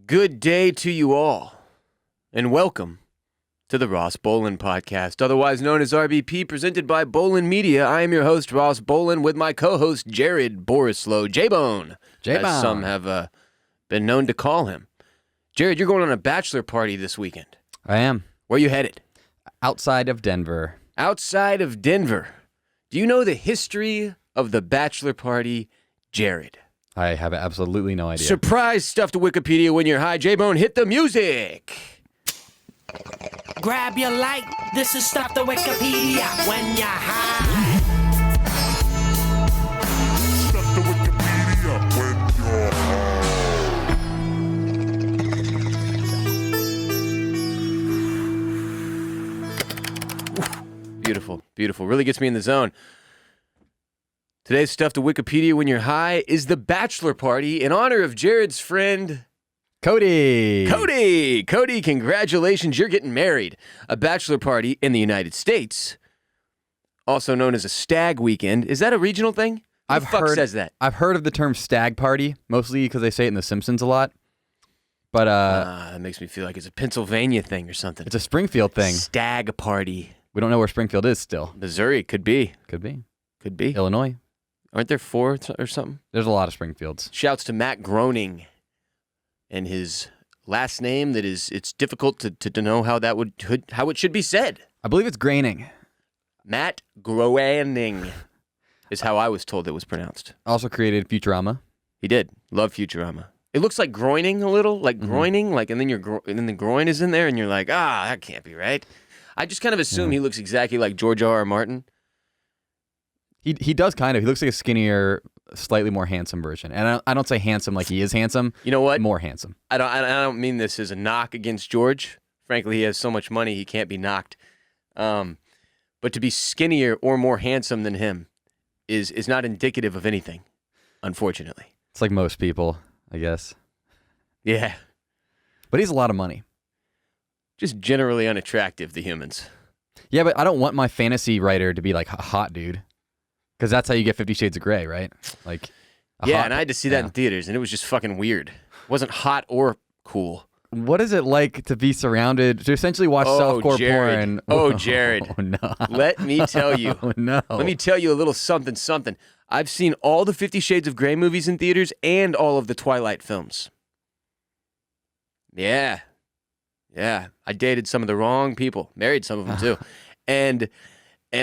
Good day to you all, and welcome to the Ross Bolen podcast, otherwise known as RBP, presented by Bolen Media. I am your host, Ross Bolen, with my co-host, Jared Borislow, J-Bone, as some have been known to call him. Jared, you're going on a bachelor party this weekend. I am. Where are you headed? Outside of Denver. Outside of Denver. Do you know the history of the bachelor party, Jared? I have absolutely no idea. Surprise stuff to Wikipedia when you're high. J-Bone, hit the music. Grab your light. This is stuff to Wikipedia when you're high. Stuff to Wikipedia when you're high. Beautiful, beautiful. Really gets me in the zone. Today's stuff to Wikipedia when you're high is the bachelor party in honor of Jared's friend, Cody. Cody, congratulations. You're getting married. A bachelor party in the United States, also known as a stag weekend. Is that a regional thing? Who the fuck says that? I've heard of the term stag party, mostly because they say it in The Simpsons a lot. But That makes me feel like it's a Pennsylvania thing or something. it's a Springfield thing. Stag party. We don't know where Springfield is still. Missouri, could be. Could be. Could be. Illinois. Aren't there 4 or something? There's a lot of Springfields. Shouts to Matt Groening and his last name that is, it's difficult to know how that how it should be said. I believe it's Graining. Matt Groening is how I was told it was pronounced. Also created Futurama. He did. Love Futurama. It looks like groining a little, like groining, like, and then and then the groin is in there and you're like, that can't be right. I just kind of assume he looks exactly like George R.R. Martin. He does kind of. He looks like a skinnier, slightly more handsome version. And I don't say handsome like he is handsome. You know what? More handsome. I don't mean this as a knock against George. Frankly, he has so much money he can't be knocked. But to be skinnier or more handsome than him is not indicative of anything, unfortunately. It's like most people, I guess. Yeah. But he's a lot of money. Just generally unattractive to humans. Yeah, but I don't want my fantasy writer to be like a hot dude. Because that's how you get 50 Shades of Grey, right? Like, and I had to see that in theaters, and it was just fucking weird. It wasn't hot or cool. What is it like to be surrounded, to essentially watch softcore porn? Oh, Jared. Oh, no. Let me tell you. Oh, no. Let me tell you a little something. I've seen all the 50 Shades of Grey movies in theaters and all of the Twilight films. Yeah. I dated some of the wrong people. Married some of them, too. And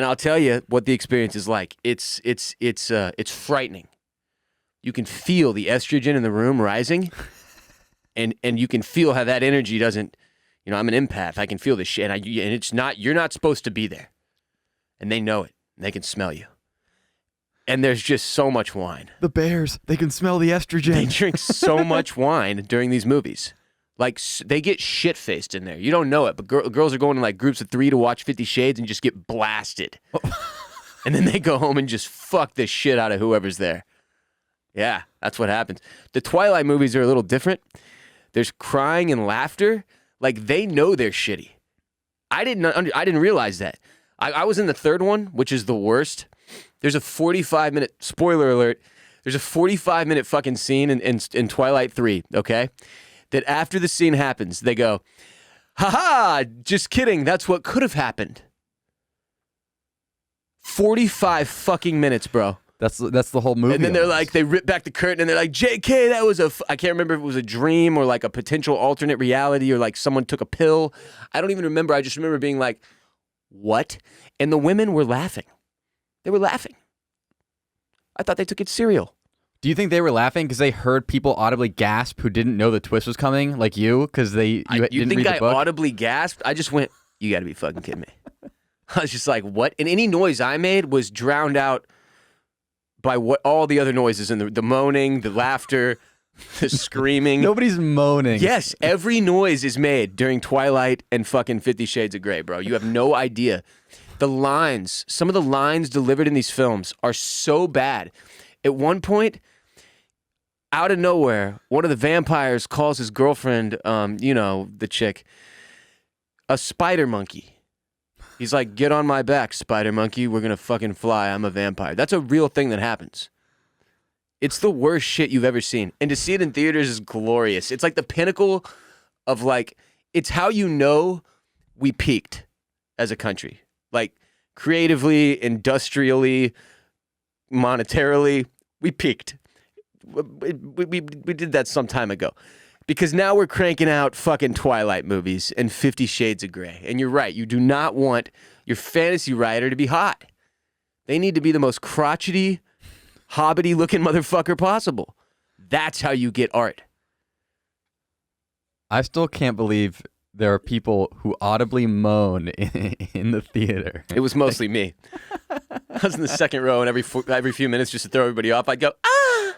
I'll tell you what the experience is like. It's frightening. You can feel the estrogen in the room rising, and you can feel how that energy doesn't. I'm an empath. I can feel this shit, and it's not. You're not supposed to be there, and they know it. And they can smell you. And there's just so much wine. The bears, they can smell the estrogen. They drink so much wine during these movies. Like, they get shit-faced in there. You don't know it, but girls are going in, like, groups of 3 to watch 50 Shades and just get blasted. And then they go home and just fuck the shit out of whoever's there. Yeah, that's what happens. The Twilight movies are a little different. There's crying and laughter. Like, they know they're shitty. I didn't realize that. I was in the third one, which is the worst. There's a 45-minute, spoiler alert, there's a 45-minute fucking scene in Twilight 3, okay? That after the scene happens, they go, ha-ha, just kidding, that's what could have happened. 45 fucking minutes, bro. That's the whole movie. And then they're like, they rip back the curtain and they're like, JK, that was I can't remember if it was a dream or like a potential alternate reality or like someone took a pill. I don't even remember. I just remember being like, what? And the women were laughing. They were laughing. I thought they took it serial. Do you think they were laughing because they heard people audibly gasp who didn't know the twist was coming, like you? Because you didn't think read the I book? audibly gasped? I just went, you got to be fucking kidding me. I was just like, what? And any noise I made was drowned out by what all the other noises in the moaning, the laughter, the screaming. Nobody's moaning. Yes, every noise is made during Twilight and fucking 50 Shades of Grey, bro. You have no idea. Some of the lines delivered in these films are so bad. At one point, out of nowhere, one of the vampires calls his girlfriend, the chick, a spider monkey. He's like, get on my back, spider monkey. We're going to fucking fly. I'm a vampire. That's a real thing that happens. It's the worst shit you've ever seen. And to see it in theaters is glorious. It's like the pinnacle of like, it's how you know we peaked as a country. Like creatively, industrially, monetarily, we peaked. We did that some time ago. Because now we're cranking out fucking Twilight movies and 50 Shades of Grey. And you're right, you do not want your fantasy writer to be hot. They need to be the most crotchety, hobbity looking motherfucker possible. That's how you get art. I still can't believe there are people who audibly moan in the theater. It was mostly me. I was in the second row, and every few minutes, just to throw everybody off, I'd go, ah!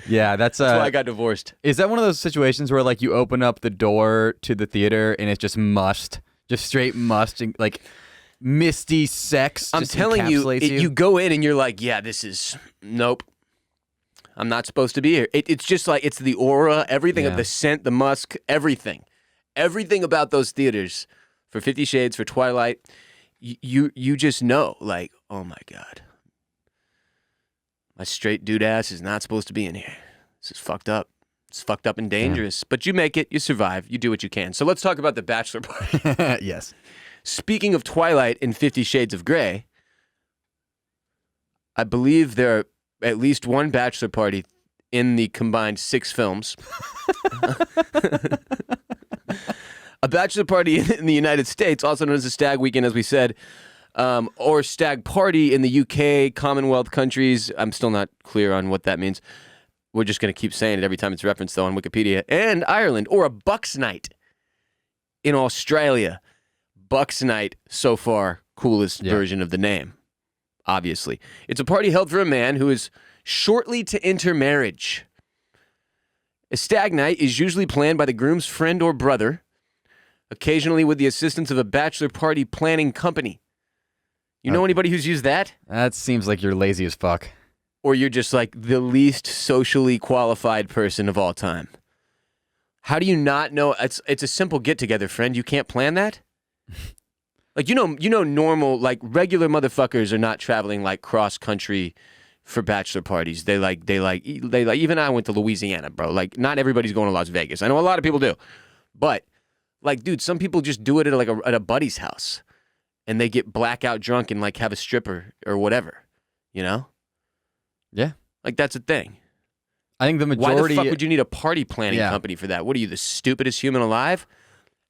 Yeah, that's why I got divorced. Is that one of those situations where like you open up the door to the theater and it's just must, just straight must, and, like misty sex? I'm just telling you, encapsulates you go in and you're like, yeah, this is nope. I'm not supposed to be here. It's just like it's the aura, everything of the scent, the musk, everything about those theaters for 50 Shades, for Twilight. You just know, like, oh my God. My straight dude ass is not supposed to be in here. This is fucked up. It's fucked up and dangerous. But you make it. You survive. You do what you can. So let's talk about the bachelor party. Yes. Speaking of Twilight and 50 Shades of Grey, I believe there are at least one bachelor party in the combined 6 films. A bachelor party in the United States, also known as a stag weekend, as we said, or stag party in the UK, Commonwealth countries. I'm still not clear on what that means. We're just going to keep saying it every time it's referenced, though, on Wikipedia. And Ireland, or a Bucks Night in Australia. Bucks Night, so far, coolest version of the name, obviously. It's a party held for a man who is shortly to enter marriage. A stag night is usually planned by the groom's friend or brother, occasionally with the assistance of a bachelor party planning company. You know anybody who's used that? That seems like you're lazy as fuck. Or you're just like the least socially qualified person of all time. How do you not know? It's a simple get-together, friend. You can't plan that? Like, you know, normal, like, regular motherfuckers are not traveling, like, cross-country for bachelor parties. They like, even I went to Louisiana, bro. Like, not everybody's going to Las Vegas. I know a lot of people do. But, like, dude, some people just do it at, like, at a buddy's house. And they get blackout drunk and, like, have a stripper or whatever, you know? Yeah. Like, that's a thing. I think the majority... Why the fuck would you need a party planning company for that? What are you, the stupidest human alive?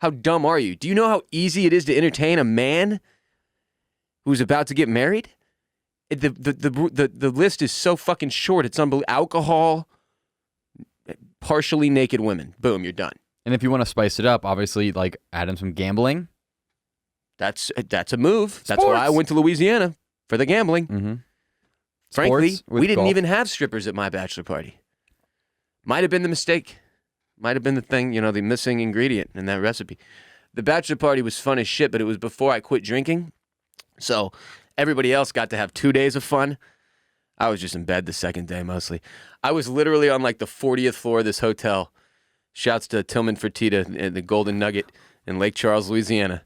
How dumb are you? Do you know how easy it is to entertain a man who's about to get married? The list is so fucking short. It's unbelievable. Alcohol, partially naked women. Boom, you're done. And if you want to spice it up, obviously, like, add in some gambling. That's a move. Sports. That's why I went to Louisiana, for the gambling. Mm-hmm. Frankly, we didn't even have strippers at my bachelor party. Might have been the mistake. Might have been the thing, you know, the missing ingredient in that recipe. The bachelor party was fun as shit, but it was before I quit drinking. So everybody else got to have 2 days of fun. I was just in bed the second day mostly. I was literally on like the 40th floor of this hotel. Shouts to Tillman Fertitta and the Golden Nugget in Lake Charles, Louisiana.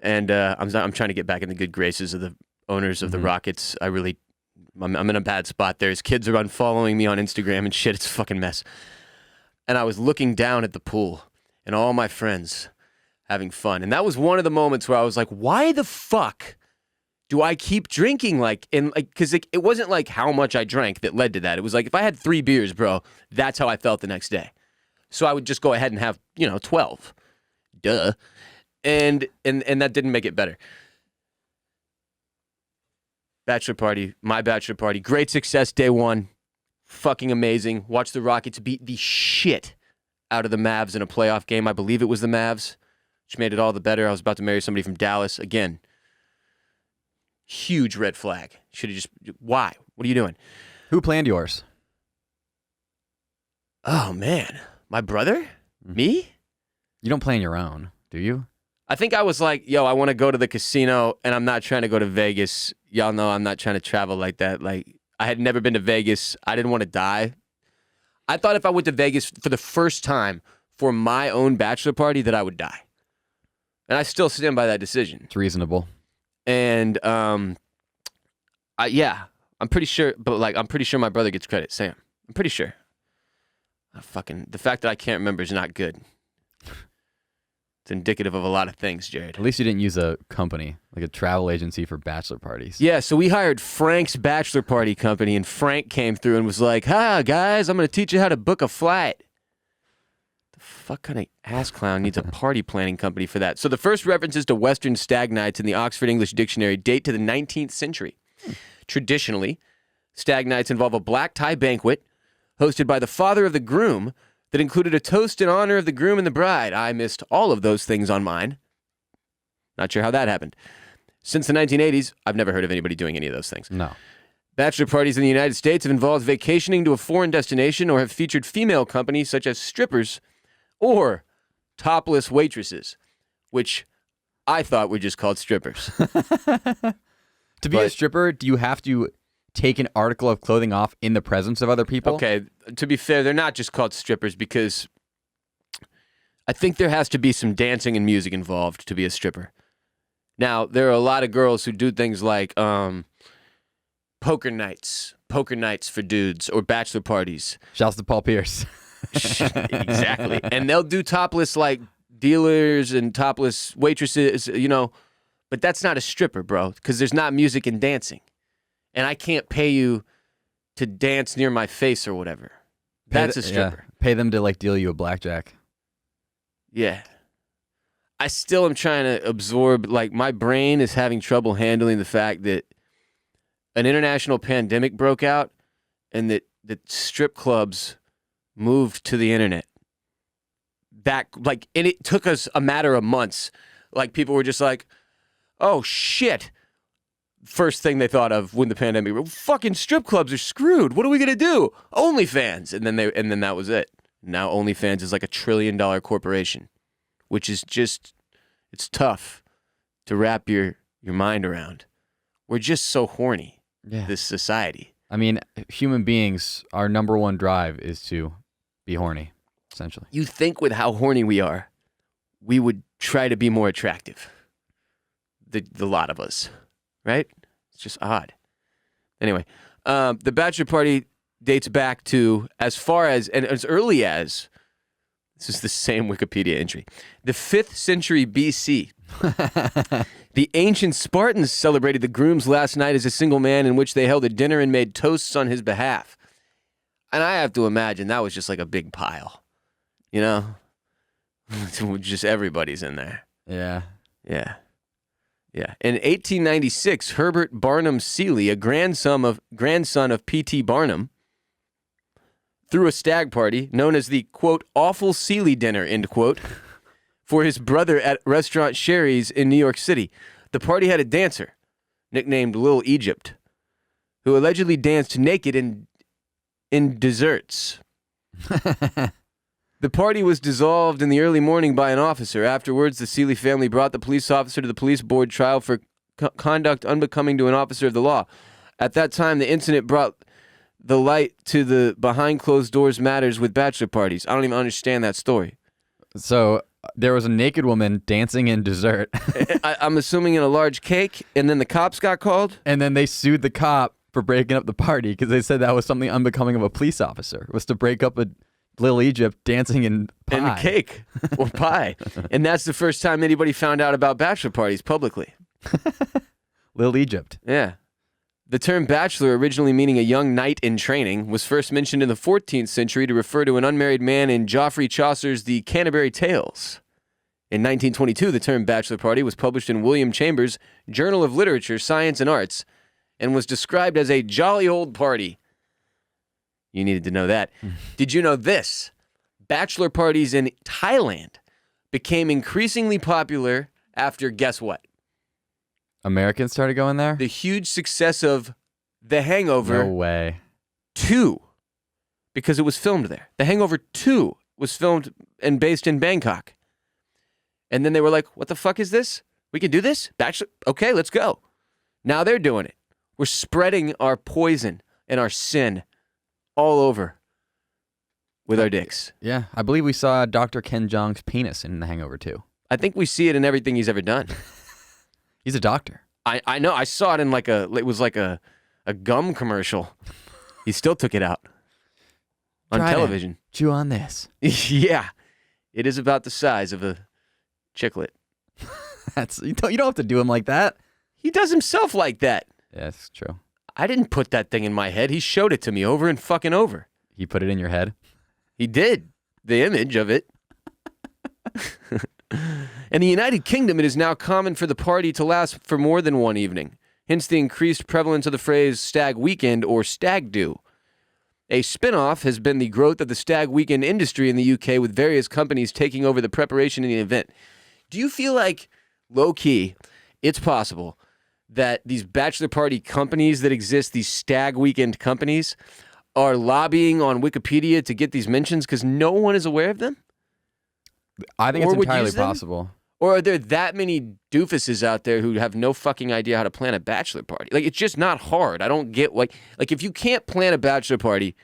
And I'm trying to get back in the good graces of the owners of the Rockets. I'm in a bad spot there. His kids are unfollowing me on Instagram and shit. It's a fucking mess. And I was looking down at the pool and all my friends having fun. And that was one of the moments where I was like, why the fuck do I keep drinking? Because it wasn't like how much I drank that led to that. It was like if I had 3 beers, bro, that's how I felt the next day. So I would just go ahead and have, 12. Duh. And that didn't make it better. Bachelor party, my bachelor party, great success day 1. Fucking amazing. Watch the Rockets beat the shit out of the Mavs in a playoff game. I believe it was the Mavs, which made it all the better. I was about to marry somebody from Dallas. Again, huge red flag. Should have just... Why? What are you doing? Who planned yours? Oh, man. My brother? Me? You don't plan your own, do you? I think I was like, yo, I want to go to the casino, and I'm not trying to go to Vegas. Y'all know I'm not trying to travel like that. Like, I had never been to Vegas. I didn't want to die. I thought if I went to Vegas for the first time for my own bachelor party that I would die. And I still stand by that decision. It's reasonable. And, I'm pretty sure, but like I'm pretty sure my brother gets credit. Sam, I'm pretty sure. The fact that I can't remember is not good. It's indicative of a lot of things, Jared. At least you didn't use a company, like a travel agency for bachelor parties. Yeah, so we hired Frank's bachelor party company, and Frank came through and was like, "Hi guys, I'm going to teach you how to book a flight." The fuck kind of ass clown needs a party planning company for that? So the first references to Western stag nights in the Oxford English Dictionary date to the 19th century. Traditionally, stag nights involve a black tie banquet hosted by the father of the groom that included a toast in honor of the groom and the bride. I missed all of those things on mine. Not sure how that happened. Since the 1980s, I've never heard of anybody doing any of those things. No. Bachelor parties in the United States have involved vacationing to a foreign destination or have featured female companies such as strippers or topless waitresses, which I thought were just called strippers. To be a stripper, do you have to take an article of clothing off in the presence of other people? Okay, to be fair, they're not just called strippers because I think there has to be some dancing and music involved to be a stripper. Now, there are a lot of girls who do things like poker nights for dudes, or bachelor parties. Shouts to Paul Pierce. Exactly. And they'll do topless like dealers and topless waitresses, but that's not a stripper, bro, because there's not music and dancing. And I can't pay you to dance near my face or whatever. That's a stripper. Yeah. Pay them to like deal you a blackjack. Yeah. I still am trying to absorb, like my brain is having trouble handling the fact that an international pandemic broke out and that strip clubs moved to the internet. And it took us a matter of months. Like people were just like, oh shit. First thing they thought of when the pandemic, fucking strip clubs are screwed. What are we gonna do? OnlyFans, and then that was it. Now OnlyFans is like $1 trillion corporation, which is just, it's tough to wrap your mind around. We're just so horny. Yeah. This society. I mean, human beings, our number one drive is to be horny, essentially. You think with how horny we are, we would try to be more attractive. The lot of us. Right? It's just odd. Anyway, the bachelor party dates back to as early as, this is the same Wikipedia entry, the 5th century BC. The ancient Spartans celebrated the groom's last night as a single man, in which they held a dinner and made toasts on his behalf. And I have to imagine that was just like a big pile. Just everybody's in there. Yeah. Yeah. Yeah. In 1896, Herbert Barnum Seeley, a grandson of P.T. Barnum, threw a stag party known as the, quote, awful Seeley dinner, end quote, for his brother at restaurant Sherry's in New York City. The party had a dancer, nicknamed Little Egypt, who allegedly danced naked in desserts. The party was dissolved in the early morning by an officer. Afterwards, the Seeley family brought the police officer to the police board trial for conduct unbecoming to an officer of the law. At that time, the incident brought the light to the behind closed doors matters with bachelor parties. I don't even understand that story. So there was a naked woman dancing in dessert. I'm assuming in a large cake, and then the cops got called? And then they sued the cop for breaking up the party because they said that was something unbecoming of a police officer, was to break up a Little Egypt dancing in pie. And cake or pie. And that's the first time anybody found out about bachelor parties publicly. Little Egypt. Yeah. The term bachelor, originally meaning a young knight in training, was first mentioned in the 14th century to refer to an unmarried man in Geoffrey Chaucer's The Canterbury Tales. In 1922, the term bachelor party was published in William Chambers' Journal of Literature, Science, and Arts, and was described as a jolly old party. You needed to know that. Did you know this? Bachelor parties in Thailand became increasingly popular after, guess what? Americans started going there? The huge success of The Hangover No way. 2, because it was filmed there. The Hangover 2 was filmed and based in Bangkok. And then they were like, what the fuck is this? We can do this? Bachelor? Okay, let's go. Now they're doing it. We're spreading our poison and our sin all over with our dicks. Yeah, I believe we saw Dr. Ken Jeong's penis in The Hangover 2. I think we see it in everything he's ever done. He's a doctor. I know. I saw it in it was like a a gum commercial. He still took it out on Try to television. chew on this. Yeah. It is about the size of a chiclet. You don't have to do him like that. He does himself like that. Yeah, that's true. I didn't put that thing in my head. He showed it to me over and fucking over. He put it in your head. He did. The image of it. In the United Kingdom, it is now common for the party to last for more than one evening. Hence the increased prevalence of the phrase stag weekend or stag do. A spin-off has been the growth of the stag weekend industry in the UK, with various companies taking over the preparation in the event. Do you feel like, low-key, it's possible that these bachelor party companies that exist, these stag weekend companies, are lobbying on Wikipedia to get these mentions because no one is aware of them? I think Or it's would entirely use them? possible. Or are there that many doofuses out there who have no fucking idea how to plan a bachelor party? Like, it's just not hard. I don't get, like if you can't plan a bachelor party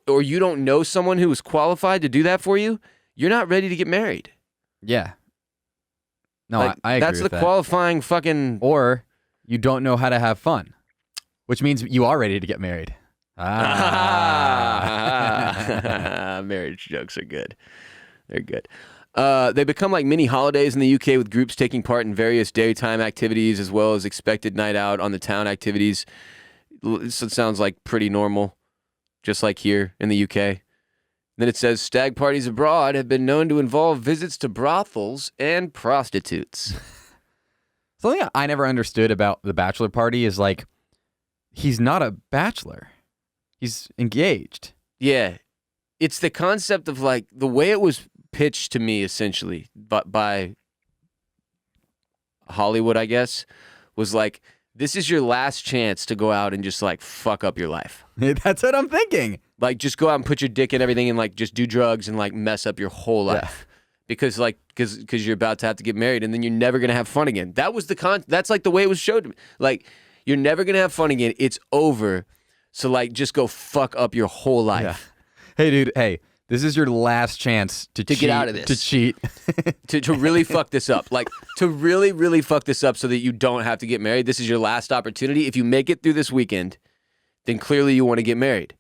or you don't know someone who is qualified to do that for you, you're not ready to get married. Yeah. No, Like, I agree that's with the that. qualifying fucking... Or you don't know how to have fun, which means you are ready to get married. Marriage jokes are good. They're good. They become like mini holidays in the UK, with groups taking part in various daytime activities as well as expected night out on the town activities. So it sounds like pretty normal, just like here in the UK. Then it says stag parties abroad have been known to involve visits to brothels and prostitutes. Something I never understood about the bachelor party is like, he's not a bachelor. He's engaged. Yeah. It's the concept of like the way it was pitched to me essentially by Hollywood, I guess, was like, this is your last chance to go out and just like fuck up your life. That's what I'm thinking. Like, just go out and put your dick in everything and like just do drugs and like mess up your whole life. Because you're about to have to get married and then you're never going to have fun again. That was that's like the way it was showed to me. Like, you're never going to have fun again. It's over. So like, just go fuck up your whole life. Yeah. Hey, dude. Hey, this is your last chance to cheat, get out of this. To cheat. to really fuck this up. Like, to really, really fuck this up so that you don't have to get married. This is your last opportunity. If you make it through this weekend, then clearly you want to get married.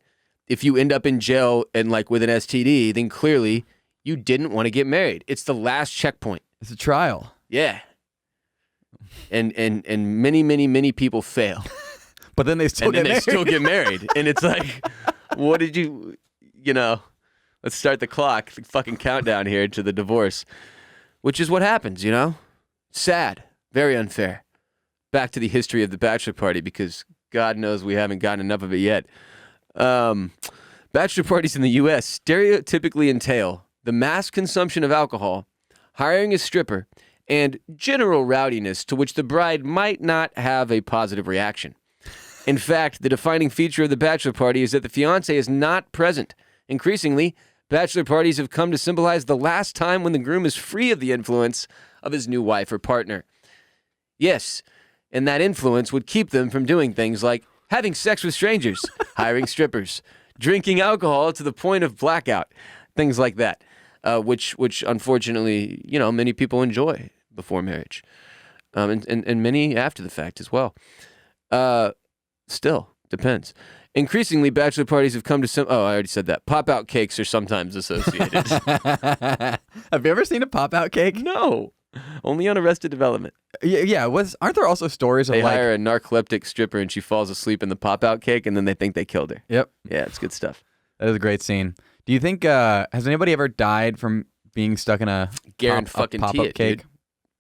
If you end up in jail and like with an STD, then clearly you didn't want to get married. It's the last checkpoint. It's a trial. Yeah. And many, many, many people fail. But then they still And then get they married. still get married. And it's like, what did you know, let's start the clock, the fucking countdown here to the divorce, which is what happens, you know? Sad. Very unfair. Back to the history of the bachelor party, because God knows we haven't gotten enough of it yet. Bachelor parties in the U.S. stereotypically entail the mass consumption of alcohol, hiring a stripper, and general rowdiness to which the bride might not have a positive reaction. In fact, the defining feature of the bachelor party is that the fiancé is not present. Increasingly, bachelor parties have come to symbolize the last time when the groom is free of the influence of his new wife or partner. Yes, and that influence would keep them from doing things like having sex with strangers, hiring strippers, drinking alcohol to the point of blackout, things like that, which unfortunately, you know, many people enjoy before marriage, and many after the fact as well. Still, depends. Increasingly, bachelor parties have come to I already said that. Pop-out cakes are sometimes associated. Have you ever seen a pop-out cake? No. Only on Arrested Development. Yeah. Aren't there also stories of They like? hire a narcoleptic stripper and she falls asleep in the pop-out cake and then they think they killed her. Yep. Yeah, it's good stuff. That is a great scene. Do you think has anybody ever died from being stuck in a Garen a fucking pop-up Tiet, cake? dude.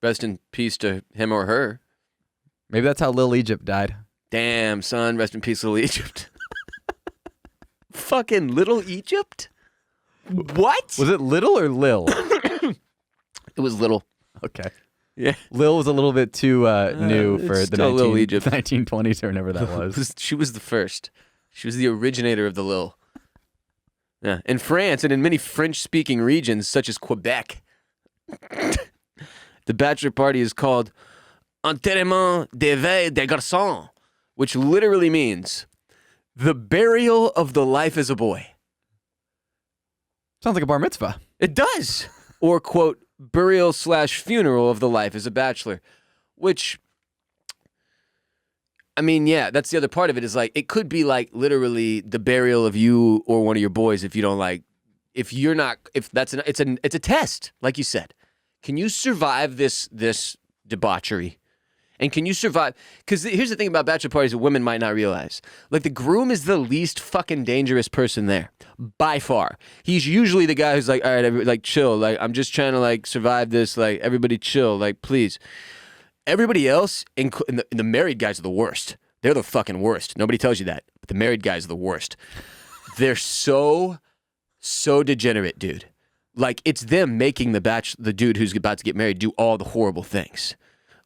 Rest in peace to him or her. Maybe that's how Lil Egypt died. Damn, son. Rest in peace, Little Egypt. Fucking Little Egypt? What? Was it Little or Lil? It was Little. Okay. Yeah. Lil was a little bit too new it's for the still Lil Egypt. 1920s or whenever that was. She was the first. She was the originator of the Lil. Yeah. In France and in many French-speaking regions, such as Quebec, the bachelor party is called enterrement des vieilles des garçons, which literally means the burial of the life as a boy. Sounds like a bar mitzvah. It does. Or, quote, burial/funeral of the life as a bachelor, which I mean, yeah, that's the other part of it is like, it could be like literally the burial of you or one of your boys if you don't like, if you're not, if that's it's a test, like you said. Can you survive this debauchery? And can you survive? Because here's the thing about bachelor parties that women might not realize. Like, the groom is the least fucking dangerous person there, by far. He's usually the guy who's like, all right, like, chill. Like, I'm just trying to, like, survive this. Like, everybody chill. Like, please. Everybody else, and the married guys are the worst. They're the fucking worst. Nobody tells you that. But the married guys are the worst. They're so degenerate, dude. Like, it's them making the dude who's about to get married do all the horrible things.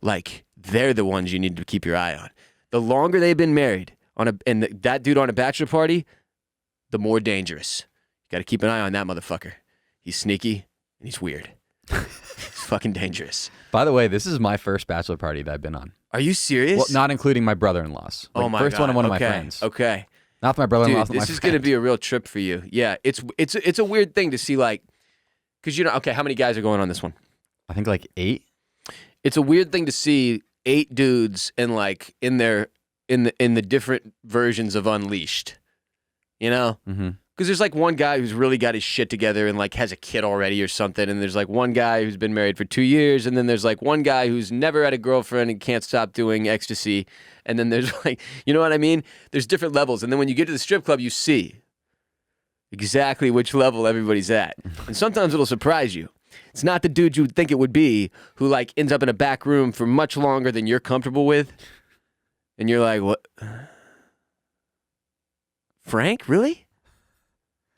Like, they're the ones you need to keep your eye on. The longer they've been married that dude on a bachelor party, the more dangerous. You got to keep an eye on that motherfucker. He's sneaky and he's weird. He's fucking dangerous. By the way, this is my first bachelor party that I've been on. Are you serious? Well, not including my brother-in-law's. Like, oh my first God. one of one of my Okay. friends. Okay. Not my brother-in-law's. Dude, this is going to be a real trip for you. Yeah, it's a weird thing to see, like, because okay, how many guys are going on this one? I think like 8. It's a weird thing to see 8 dudes in the different versions of Unleashed, you know? Mm-hmm. Because there's like one guy who's really got his shit together and like has a kid already or something, and there's like one guy who's been married for 2 years, and then there's like one guy who's never had a girlfriend and can't stop doing ecstasy, and then there's like, you know what I mean? There's different levels, and then when you get to the strip club, you see exactly which level everybody's at, and sometimes it'll surprise you. It's not the dude you would think it would be who like ends up in a back room for much longer than you're comfortable with, and you're like, what? Frank, really?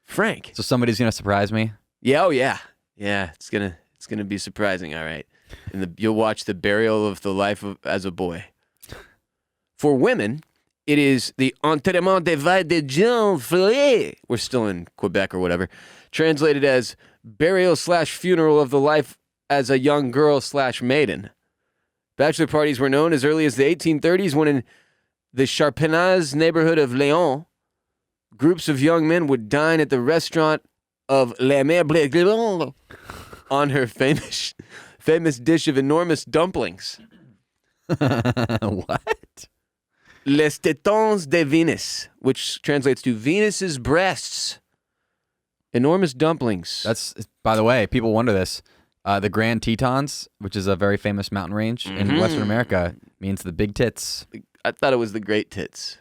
Frank. So somebody's gonna surprise me. Yeah, oh yeah. Yeah, it's gonna be surprising, all right. And you'll watch the burial of the life as a boy. For women, it is the enterrement de veille de Jean Fleury. We're still in Quebec or whatever. Translated as burial/funeral of the life as a young girl/maiden. Bachelor parties were known as early as the 1830s when in the Charpenaz neighborhood of Léon, groups of young men would dine at the restaurant of La Mère Blé on her famous dish of enormous dumplings. What? Les tétons de Venus, which translates to Venus's breasts. Enormous dumplings. That's, by the way, people wonder this. The Grand Tetons, which is a very famous mountain range in Western America, means the big tits. I thought it was the great tits.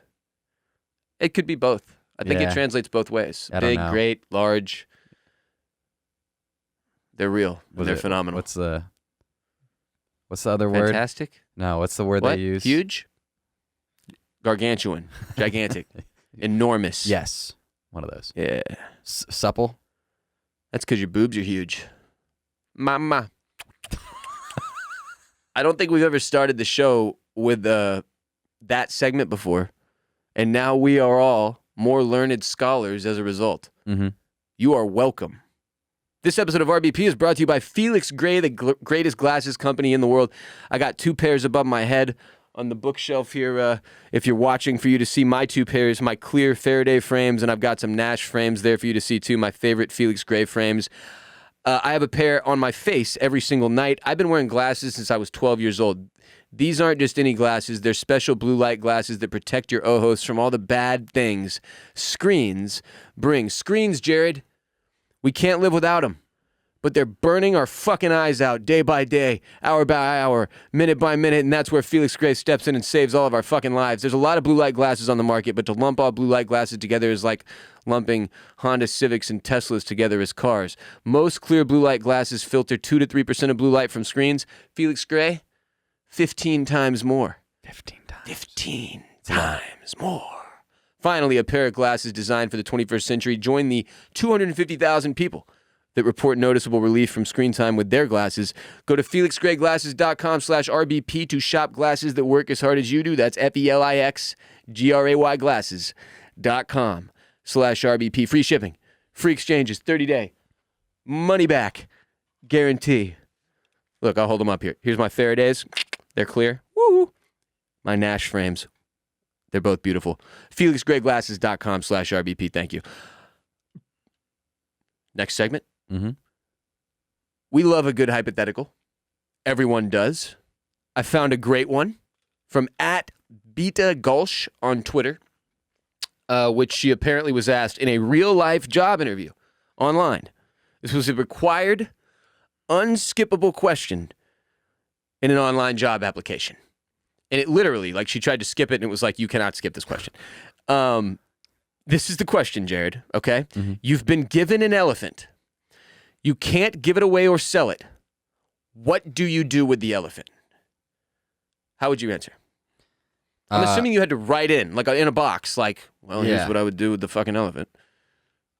It could be both. I think Yeah. it translates both ways. I don't Big, know. great, large. They're real. They're phenomenal. What's the other word? Fantastic? No, what's the word What? they use? Huge? Gargantuan. Gigantic. Enormous. Yes, one of those. Yeah. Supple. That's because your boobs are huge. Mama. I don't think we've ever started the show with that segment before. And now we are all more learned scholars as a result. Mm-hmm. You are welcome. This episode of RBP is brought to you by Felix Gray, the greatest glasses company in the world. I got 2 pairs above my head on the bookshelf here. If you're watching, for you to see my 2 pairs, my clear Faraday frames, and I've got some Nash frames there for you to see too, my favorite Felix Gray frames. I have a pair on my face every single night. I've been wearing glasses since I was 12 years old. These aren't just any glasses. They're special blue light glasses that protect your ojos from all the bad things screens bring. Screens, Jared, we can't live without them. But they're burning our fucking eyes out day by day, hour by hour, minute by minute, and that's where Felix Gray steps in and saves all of our fucking lives. There's a lot of blue light glasses on the market, but to lump all blue light glasses together is like lumping Honda Civics and Teslas together as cars. Most clear blue light glasses filter 2 to 3% of blue light from screens. Felix Gray, 15 times more. 15 times. 15 times more. Finally, a pair of glasses designed for the 21st century. Join the 250,000 people that report noticeable relief from screen time with their glasses. Go to felixgrayglasses.com/RBP to shop glasses that work as hard as you do. That's FELIXGRAY glasses.com/RBP. Free shipping, free exchanges, 30-day, money back guarantee. Look, I'll hold them up here. Here's my Faradays. They're clear. Woo! My Nash frames. They're both beautiful. felixgrayglasses.com/RBP. Thank you. Next segment. Mm-hmm. We love a good hypothetical. Everyone does. I found a great one from Beta Gulch on Twitter, which she apparently was asked in a real-life job interview online. This was a required, unskippable question in an online job application. And it literally, like, she tried to skip it, and it was like, you cannot skip this question. This is the question, Jared, okay? Mm-hmm. You've been given an elephant. You can't give it away or sell it. What do you do with the elephant? How would you answer? I'm assuming you had to write in, like in a box, like, well, here's what I would do with the fucking elephant.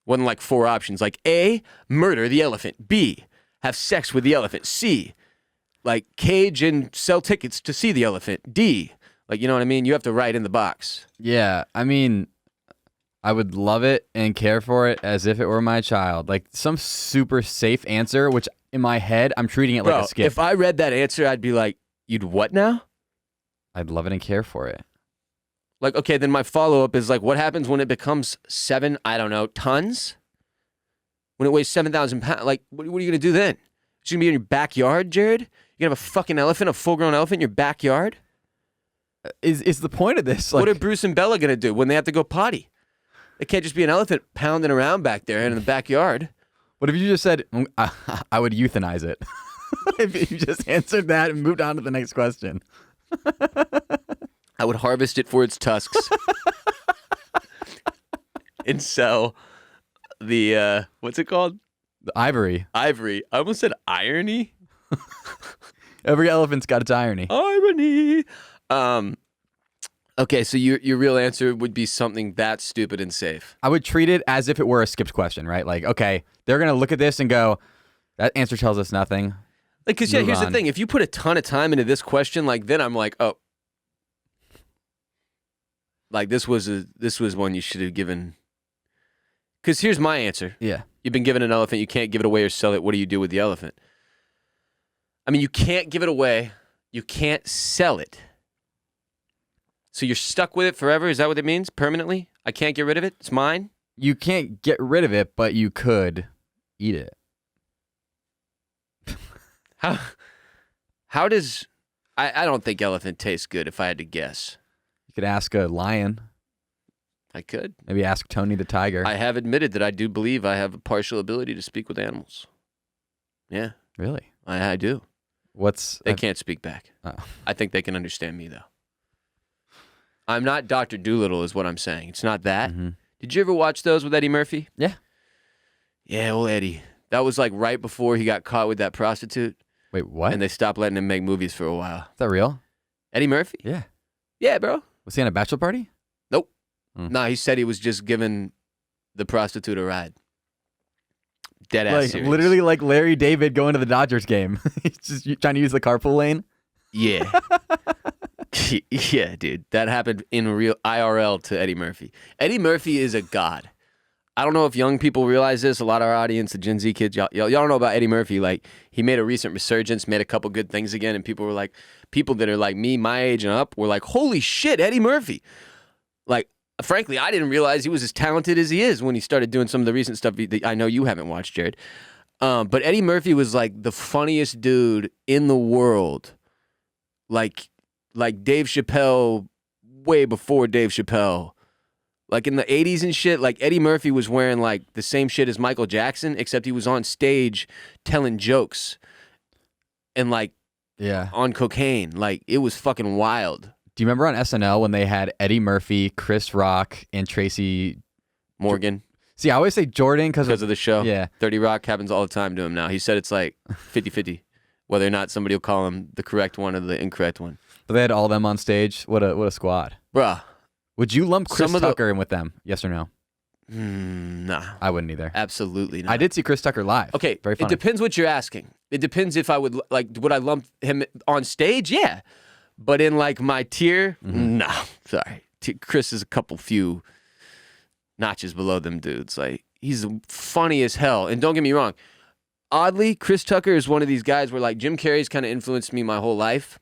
Wasn't like 4 options, like A, murder the elephant. B, have sex with the elephant. C, like cage and sell tickets to see the elephant. D, like, you know what I mean? You have to write in the box. Yeah, I mean, I would love it and care for it as if it were my child. Like some super safe answer, which in my head, I'm treating it like a skip. If I read that answer, I'd be like, you'd what now? I'd love it and care for it. Like, okay, then my follow-up is like, what happens when it becomes 7, I don't know, tons? When it weighs 7,000 pounds? Like, what are you going to do then? It's going to be in your backyard, Jared? You're going to have a fucking elephant, a full-grown elephant in your backyard? Is the point of this? Like, What are Bruce and Bella going to do when they have to go potty? It can't just be an elephant pounding around back there in the backyard. what if you just said, I would euthanize it? If you just answered that and moved on to the next question. I would harvest it for its tusks and sell the, what's it called? The ivory. Ivory. I almost said irony. Every elephant's got its irony. Irony. Okay, so your real answer would be something that stupid and safe. I would treat it as if it were a skipped question, right? Like, okay, they're going to look at this and go, that answer tells us nothing. Like, because, yeah, Move here's the on. thing. If you put a ton of time into this question, like, then I'm like, oh. Like, this was one you should have given. Because here's my answer. Yeah. You've been given an elephant. You can't give it away or sell it. What do you do with the elephant? I mean, you can't give it away. You can't sell it. So you're stuck with it forever? Is that what it means? Permanently? I can't get rid of it? It's mine? You can't get rid of it, but you could eat it. How does... I don't think elephant tastes good if I had to guess. You could ask a lion. I could. Maybe ask Tony the tiger. I have admitted that I do believe I have a partial ability to speak with animals. Yeah, Really? I do. They can't speak back. Oh. I think they can understand me, though. I'm not Dr. Doolittle is what I'm saying. It's not that. Mm-hmm. Did you ever watch those with Eddie Murphy? Yeah. Yeah, old Eddie. That was like right before he got caught with that prostitute, Wait, what? and they stopped letting him make movies for a while. Is that real? Eddie Murphy? Yeah. Yeah, bro. Was he on a bachelor party? Nope. Hmm. Nah, he said he was just giving the prostitute a ride. Dead ass Like serious. literally like Larry David going to the Dodgers game. He's just trying to use the carpool lane. Yeah. Yeah, dude. That happened in real IRL to Eddie Murphy. Eddie Murphy is a god. I don't know if young people realize this. A lot of our audience, the Gen Z kids, y'all don't know about Eddie Murphy. Like, he made a recent resurgence, made a couple good things again, and people were like, people that are like me, my age and up, were like, holy shit, Eddie Murphy. Like, frankly, I didn't realize he was as talented as he is when he started doing some of the recent stuff that I know you haven't watched, Jared. But Eddie Murphy was like the funniest dude in the world. Like Dave Chappelle, way before Dave Chappelle. Like in the 80s and shit, like Eddie Murphy was wearing like the same shit as Michael Jackson, except he was on stage telling jokes and like Yeah. on cocaine. Like it was fucking wild. Do you remember on SNL when they had Eddie Murphy, Chris Rock, and Tracy Morgan, See, I always say Jordan because of the show. Yeah. 30 Rock happens all the time to him now. He said it's like 50-50, whether or not somebody will call him the correct one or the incorrect one. But they had all them on stage. What a squad. Bruh. Would you lump Chris Some of the- Tucker in with them? Yes or no? Nah, I wouldn't either. absolutely not. I did see Chris Tucker live. Okay, Very it funny. depends what you're asking. It depends if I would I lump him on stage? Yeah. But in like my tier, no, sorry. Chris is a few notches below them dudes. Like he's funny as hell. And don't get me wrong. Oddly, Chris Tucker is one of these guys where like Jim Carrey's kind of influenced me my whole life.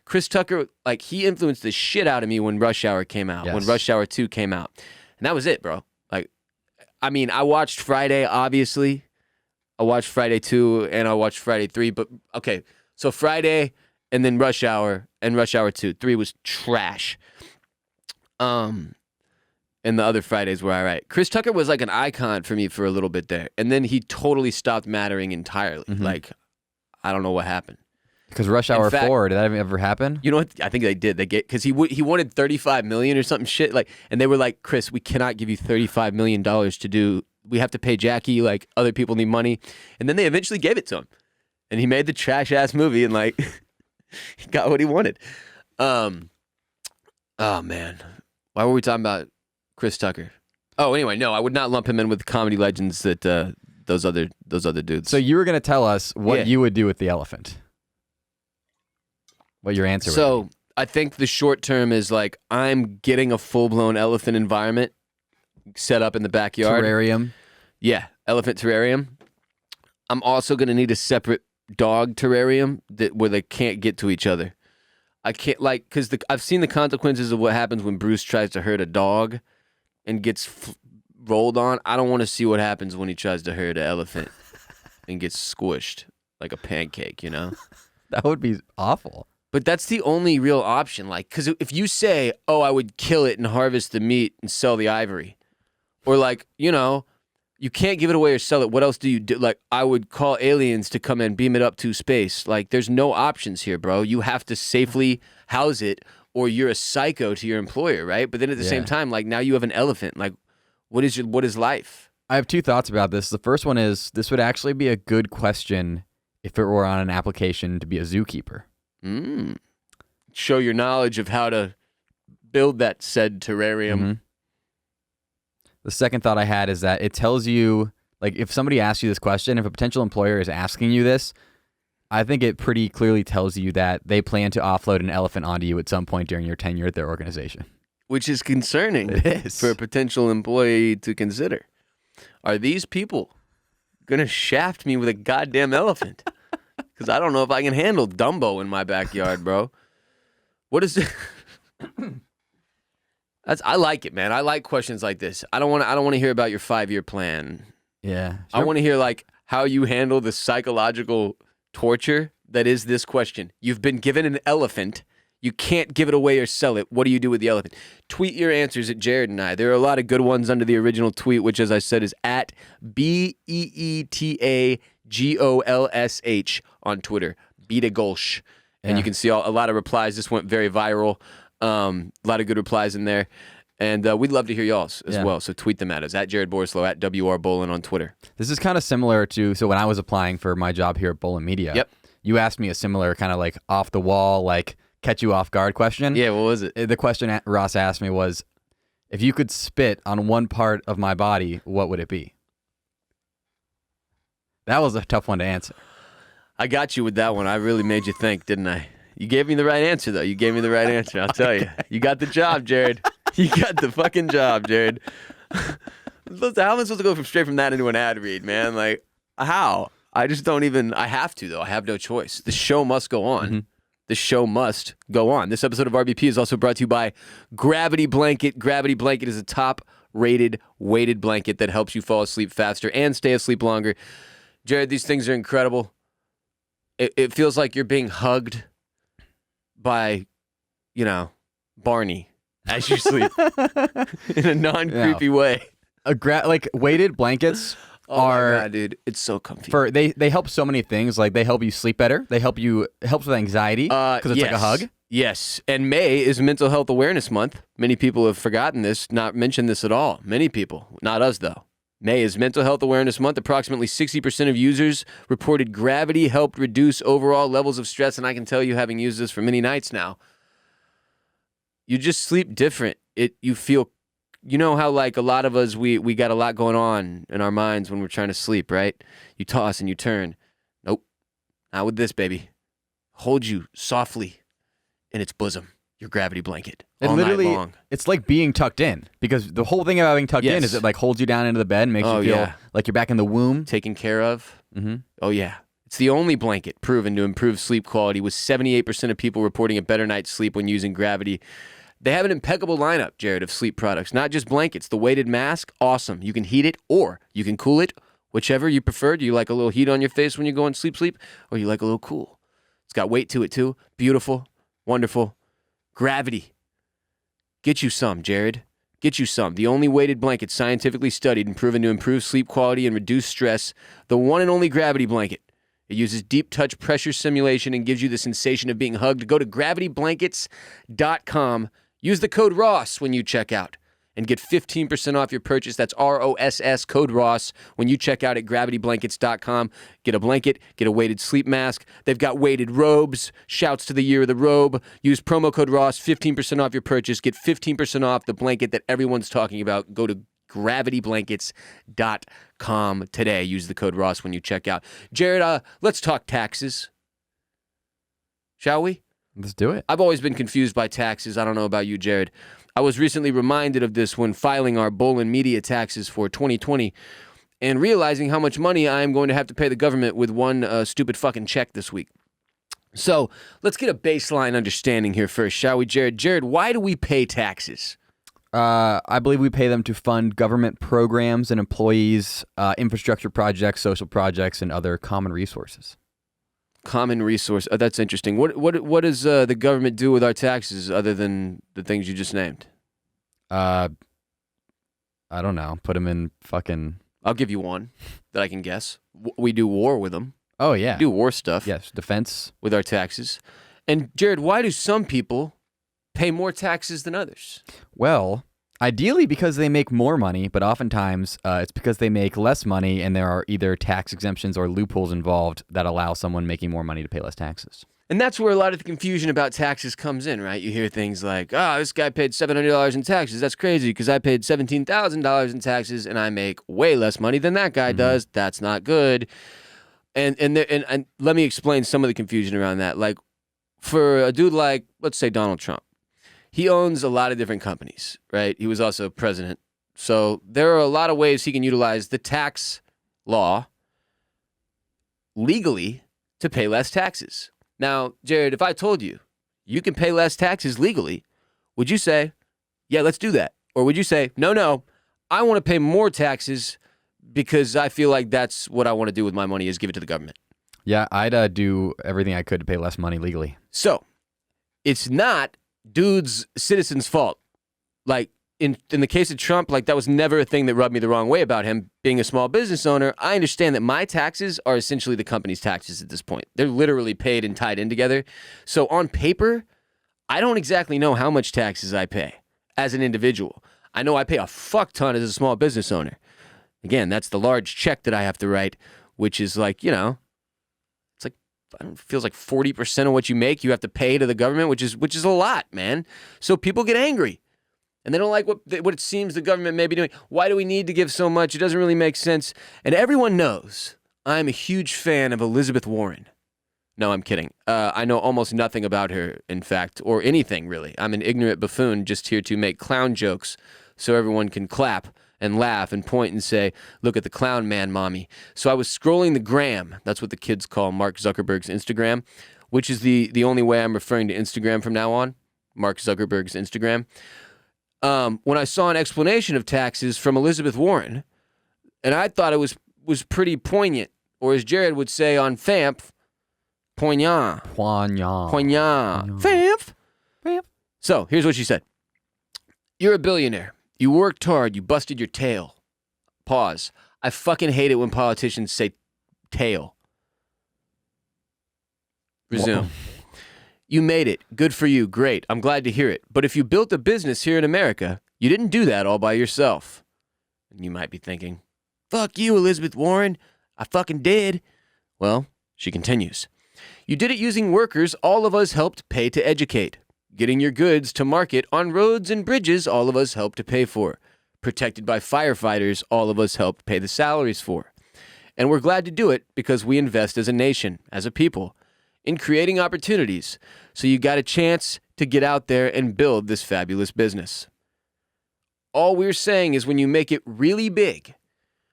Chris Tucker, like he influenced the shit out of me when Rush Hour came out, when Yes. Rush Hour 2 came out. And that was it, bro. Like, I mean, I watched Friday, obviously. I watched Friday 2 and I watched Friday 3. But, okay, so Friday and then Rush Hour and Rush Hour 2. 3 was trash. And the other Fridays were all right. Chris Tucker was like an icon for me for a little bit there. And then he totally stopped mattering entirely. Like, I don't know what happened. Because Rush Hour fact- 4, did that ever happen? You know what? I think they did. Because he wanted $35 million or something shit. Like, and they were like, Chris, we cannot give you $35 million to do. We have to pay Jackie. Like, other people need money. And then they eventually gave it to him. And he made the trash ass movie and like he got what he wanted. Oh man. Why were we talking about Chris Tucker? Oh, anyway, no, I would not lump him in with the comedy legends that those other dudes. So you were going to tell us what Yeah. you would do with the elephant. What your answer would So I think the short term is like I'm getting a full blown elephant environment set up in the be. backyard. Terrarium. Yeah, elephant terrarium. I'm also going to need a separate dog terrarium where they can't get to each other. I can't because I've seen the consequences of what happens when Bruce tries to hurt a dog and gets rolled on. I don't want to see what happens when he tries to hurt an elephant and gets squished like a pancake, you know? That would be awful. But that's the only real option. Like, because if you say, oh, I would kill it and harvest the meat and sell the ivory, or like, you know, you can't give it away or sell it. What else do you do? Like, I would call aliens to come and beam it up to space. Like, there's no options here, bro. You have to safely house it or you're a psycho to your employer, right? But then at the same Yeah. time, like, now you have an elephant. Like, what is life? I have two thoughts about this. The first one is this would actually be a good question if it were on an application to be a zookeeper. Show your knowledge of how to build that said terrarium. Mhm. The second thought I had is that it tells you, like, if somebody asks you this question, if a potential employer is asking you this, I think it pretty clearly tells you that they plan to offload an elephant onto you at some point during your tenure at their organization. Which is concerning It is. for a potential employee to consider. Are these people going to shaft me with a goddamn elephant? Because I don't know if I can handle Dumbo in my backyard, bro. What is it? I like it, man. I like questions like this. I don't want to hear about your 5-year plan. Yeah. I want to hear like how you handle the psychological torture that is this question. You've been given an elephant. You can't give it away or sell it. What do you do with the elephant? Tweet your answers at Jared and I. There are a lot of good ones under the original tweet, which, as I said, is at BEETAGOLSH on Twitter. Beetagolsh. And Yeah. you can see a lot of replies. This went very viral. A lot of good replies in there. And we'd love to hear y'all's as Yeah. well. So tweet them at us, at Jared Borislow, at WR Bolen on Twitter. This is kind of similar to, so when I was applying for my job here at Bolen Media, Yep. you asked me a similar kind of like off the wall, like catch you off guard question. Yeah, what was it? The question Ross asked me was, if you could spit on one part of my body, what would it be? That was a tough one to answer. I got you with that one. I really made you think, didn't I? You gave me the right answer, though. You gave me the right answer. I'll tell you. You got the job, Jared. You got the fucking job, Jared. How am I supposed to go straight from that into an ad read, man? Like, how? I just don't even. I have to, though. I have no choice. The show must go on. The show must go on. This episode of RBP is also brought to you by Gravity Blanket. Gravity Blanket is a top-rated weighted blanket that helps you fall asleep faster and stay asleep longer. Jared, these things are incredible. It feels like you're being hugged by, you know, Barney as you sleep in a non-creepy way. Like weighted blankets Oh are my God, dude. It's so comfy. they help so many things. Like they help you sleep better. It helps with anxiety because it's like a hug. Yes. And May is Mental Health Awareness Month. Many people have forgotten this, not mentioned this at all. Many people. Not us, though. May is Mental Health Awareness Month. Approximately 60% of users reported Gravity helped reduce overall levels of stress. And I can tell you, having used this for many nights now, you just sleep different. You feel, you know how like a lot of us, we got a lot going on in our minds when we're trying to sleep, right? You toss and you turn. Nope. Not with this, baby. Hold you softly in its bosom. Your Gravity blanket. It All literally, night long. it's like being tucked in because the whole thing about being tucked in Yes. is it like holds you down into the bed and makes Oh, you feel yeah. like you're back in the womb. Taken care of. Mm-hmm. Oh, yeah. It's the only blanket proven to improve sleep quality, with 78% of people reporting a better night's sleep when using Gravity. They have an impeccable lineup, Jared, of sleep products. Not just blankets. The weighted mask, awesome. You can heat it or you can cool it, whichever you prefer. Do you like a little heat on your face when you go and sleep, or you like a little cool? It's got weight to it, too. Beautiful. Wonderful. Gravity. Get you some, Jared. Get you some. The only weighted blanket scientifically studied and proven to improve sleep quality and reduce stress. The one and only Gravity blanket. It uses deep touch pressure simulation and gives you the sensation of being hugged. Go to gravityblankets.com. Use the code ROSS when you check out and get 15% off your purchase. That's ROSS, code ROSS, when you check out at gravityblankets.com. Get a blanket, get a weighted sleep mask. They've got weighted robes. Shouts to the year of the robe. Use promo code ROSS, 15% off your purchase. Get 15% off the blanket that everyone's talking about. Go to gravityblankets.com today. Use the code ROSS when you check out. Jared, let's talk taxes. Shall we? Let's do it. I've always been confused by taxes. I don't know about you, Jared. I was recently reminded of this when filing our Bolen media taxes for 2020 and realizing how much money I am going to have to pay the government with one stupid fucking check this week. So let's get a baseline understanding here first, shall we, Jared? Jared, why do we pay taxes? I believe we pay them to fund government programs and employees, infrastructure projects, social projects, and other common resources. Common resource. That's interesting. What does the government do with our taxes other than the things you just named? I don't know. Put them in fucking... I'll give you one that I can guess. We do war with them. Oh, yeah. We do war stuff. Yes, defense. With our taxes. And Jared, why do some people pay more taxes than others? Well, ideally because they make more money, but oftentimes it's because they make less money and there are either tax exemptions or loopholes involved that allow someone making more money to pay less taxes. And that's where a lot of the confusion about taxes comes in, right? You hear things like, this guy paid $700 in taxes. That's crazy because I paid $17,000 in taxes and I make way less money than that guy does. That's not good. And let me explain some of the confusion around that. Like for a dude like, let's say Donald Trump, he owns a lot of different companies, right? He was also president. So there are a lot of ways he can utilize the tax law legally to pay less taxes. Now, Jared, if I told you you can pay less taxes legally, would you say, yeah, let's do that? Or would you say, no, I want to pay more taxes because I feel like that's what I want to do with my money is give it to the government? Yeah, I'd do everything I could to pay less money legally. So it's not dude's citizen's fault. Like in the case of Trump, like that was never a thing that rubbed me the wrong way about him being a small business owner. I understand that my taxes are essentially the company's taxes at this point. They're literally paid and tied in together. So on paper, I don't exactly know how much taxes I pay as an individual. I know I pay a fuck ton as a small business owner. Again, that's the large check that I have to write, which is like, it's like, I don't know, feels like 40% of what you make you have to pay to the government, which is a lot, man. So people get angry. And they don't like what it seems the government may be doing. Why do we need to give so much? It doesn't really make sense. And everyone knows I'm a huge fan of Elizabeth Warren. No, I'm kidding. I know almost nothing about her, in fact, or anything, really. I'm an ignorant buffoon just here to make clown jokes so everyone can clap and laugh and point and say, look at the clown man, mommy. So I was scrolling the gram. That's what the kids call Mark Zuckerberg's Instagram, which is the only way I'm referring to Instagram from now on, Mark Zuckerberg's Instagram. When I saw an explanation of taxes from Elizabeth Warren, and I thought it was pretty poignant, or as Jared would say on FAMF, poignant. Poignant. Poignant. FAMF. So here's what she said. You're a billionaire. You worked hard. You busted your tail. Pause. I fucking hate it when politicians say tail. Resume. Whoa. You made it. Good for you. Great. I'm glad to hear it. But if you built a business here in America, you didn't do that all by yourself. And you might be thinking, fuck you, Elizabeth Warren. I fucking did. Well, she continues. You did it using workers all of us helped pay to educate. Getting your goods to market on roads and bridges all of us helped to pay for. Protected by firefighters all of us helped pay the salaries for. And we're glad to do it because we invest as a nation, as a people, in creating opportunities, so you got a chance to get out there and build this fabulous business. All we're saying is when you make it really big,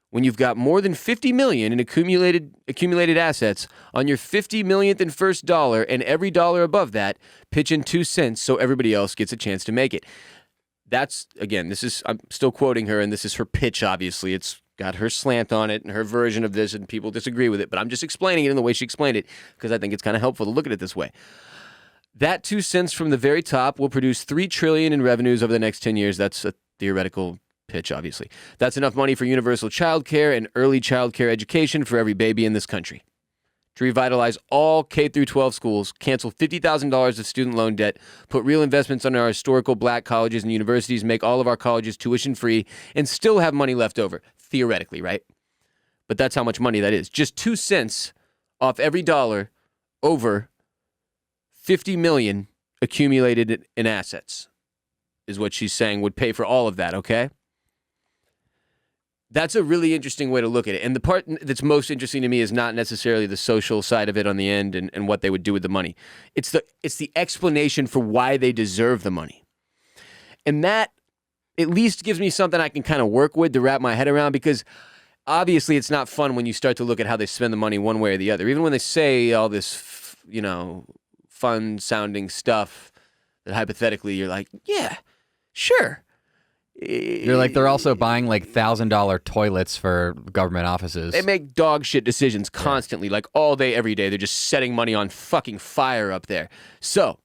when you've got more than 50 million in accumulated assets on your 50 millionth and first dollar, and every dollar above that, pitch in 2 cents so everybody else gets a chance to make it. That's, again, I'm still quoting her, and this is her pitch, obviously. It's got her slant on it and her version of this, and people disagree with it, but I'm just explaining it in the way she explained it because I think it's kind of helpful to look at it this way. That 2 cents from the very top will produce $3 trillion in revenues over the next 10 years. That's a theoretical pitch, obviously. That's enough money for universal child care and early child care education for every baby in this country. To revitalize all K through 12 schools, cancel $50,000 of student loan debt, put real investments on our historical black colleges and universities, make all of our colleges tuition free, and still have money left over. Theoretically, right? But that's how much money that is. Just 2 cents off every dollar over 50 million accumulated in assets is what she's saying would pay for all of that, okay? That's a really interesting way to look at it. And the part that's most interesting to me is not necessarily the social side of it on the end and what they would do with the money. It's the explanation for why they deserve the money. And that at least gives me something I can kind of work with to wrap my head around, because obviously it's not fun when you start to look at how they spend the money one way or the other. Even when they say all this, fun-sounding stuff that hypothetically you're like, yeah, sure. You're like, they're also buying like $1,000 toilets for government offices. They make dog shit decisions constantly, like all day, every day. They're just setting money on fucking fire up there. So,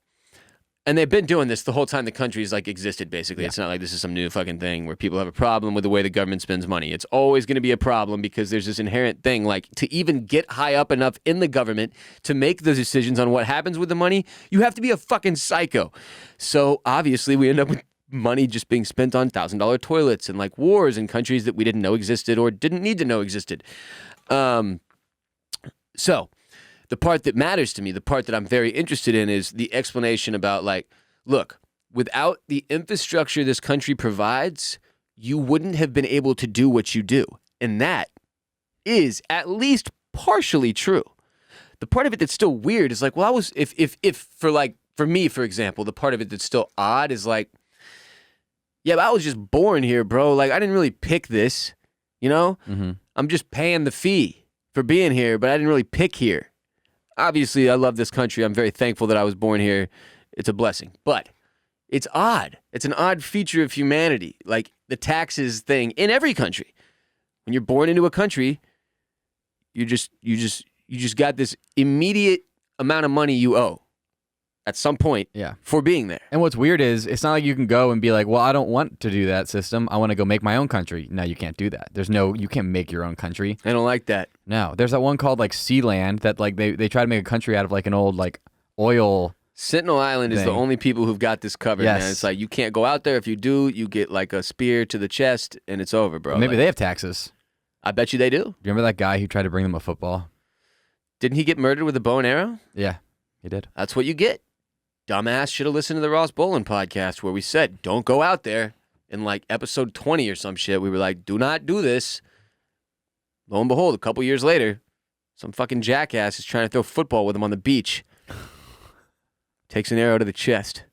and they've been doing this the whole time the country's like existed, basically. Yeah. It's not like this is some new fucking thing where people have a problem with the way the government spends money. It's always going to be a problem because there's this inherent thing, like to even get high up enough in the government to make the decisions on what happens with the money, you have to be a fucking psycho. So obviously we end up with money just being spent on $1,000 toilets and like wars in countries that we didn't know existed or didn't need to know existed. So the part that matters to me, the part that I'm very interested in, is the explanation about like, look, without the infrastructure this country provides, you wouldn't have been able to do what you do. And that is at least partially true. The part of it that's still weird is like, well, I was, if for me, for example, the part of it that's still odd is like, yeah, but I was just born here, bro. Like, I didn't really pick this, you know? Mm-hmm. I'm just paying the fee for being here, but I didn't really pick here. Obviously, I love this country. I'm very thankful that I was born here. It's a blessing. But it's odd. It's an odd feature of humanity. Like, the taxes thing in every country. When you're born into a country, you just got this immediate amount of money you owe at some point for being there. And what's weird is it's not like you can go and be like, well, I don't want to do that system. I want to go make my own country. No, you can't do that. You can't make your own country. I don't like that. No, there's that one called like Sealand that like they try to make a country out of like an old like oil. Sentinel Island is the only people who've got this covered, man. It's like you can't go out there. If you do, you get like a spear to the chest and it's over, bro. Maybe they have taxes. I bet you they do. Do you remember that guy who tried to bring them a football? Didn't he get murdered with a bow and arrow? Yeah, he did. That's what you get. Dumbass should have listened to the Ross Bolen podcast where we said, don't go out there. In like episode 20 or some shit, we were like, do not do this. Lo and behold, a couple years later, some fucking jackass is trying to throw football with him on the beach. Takes an arrow to the chest.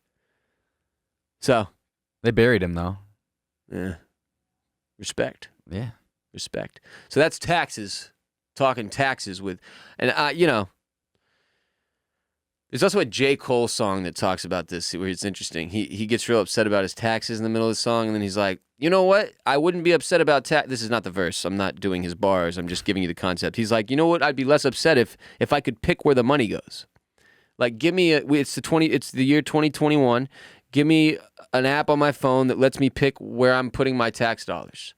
So. They buried him, though. Yeah. Respect. Yeah. Respect. So that's taxes. Talking taxes with, and there's also a J. Cole song that talks about this where it's interesting. He gets real upset about his taxes in the middle of the song, and then he's like, you know what? I wouldn't be upset about tax. This is not the verse. I'm not doing his bars. I'm just giving you the concept. He's like, you know what? I'd be less upset if I could pick where the money goes. Like, give me it's the year 2021. Give me an app on my phone that lets me pick where I'm putting my tax dollars.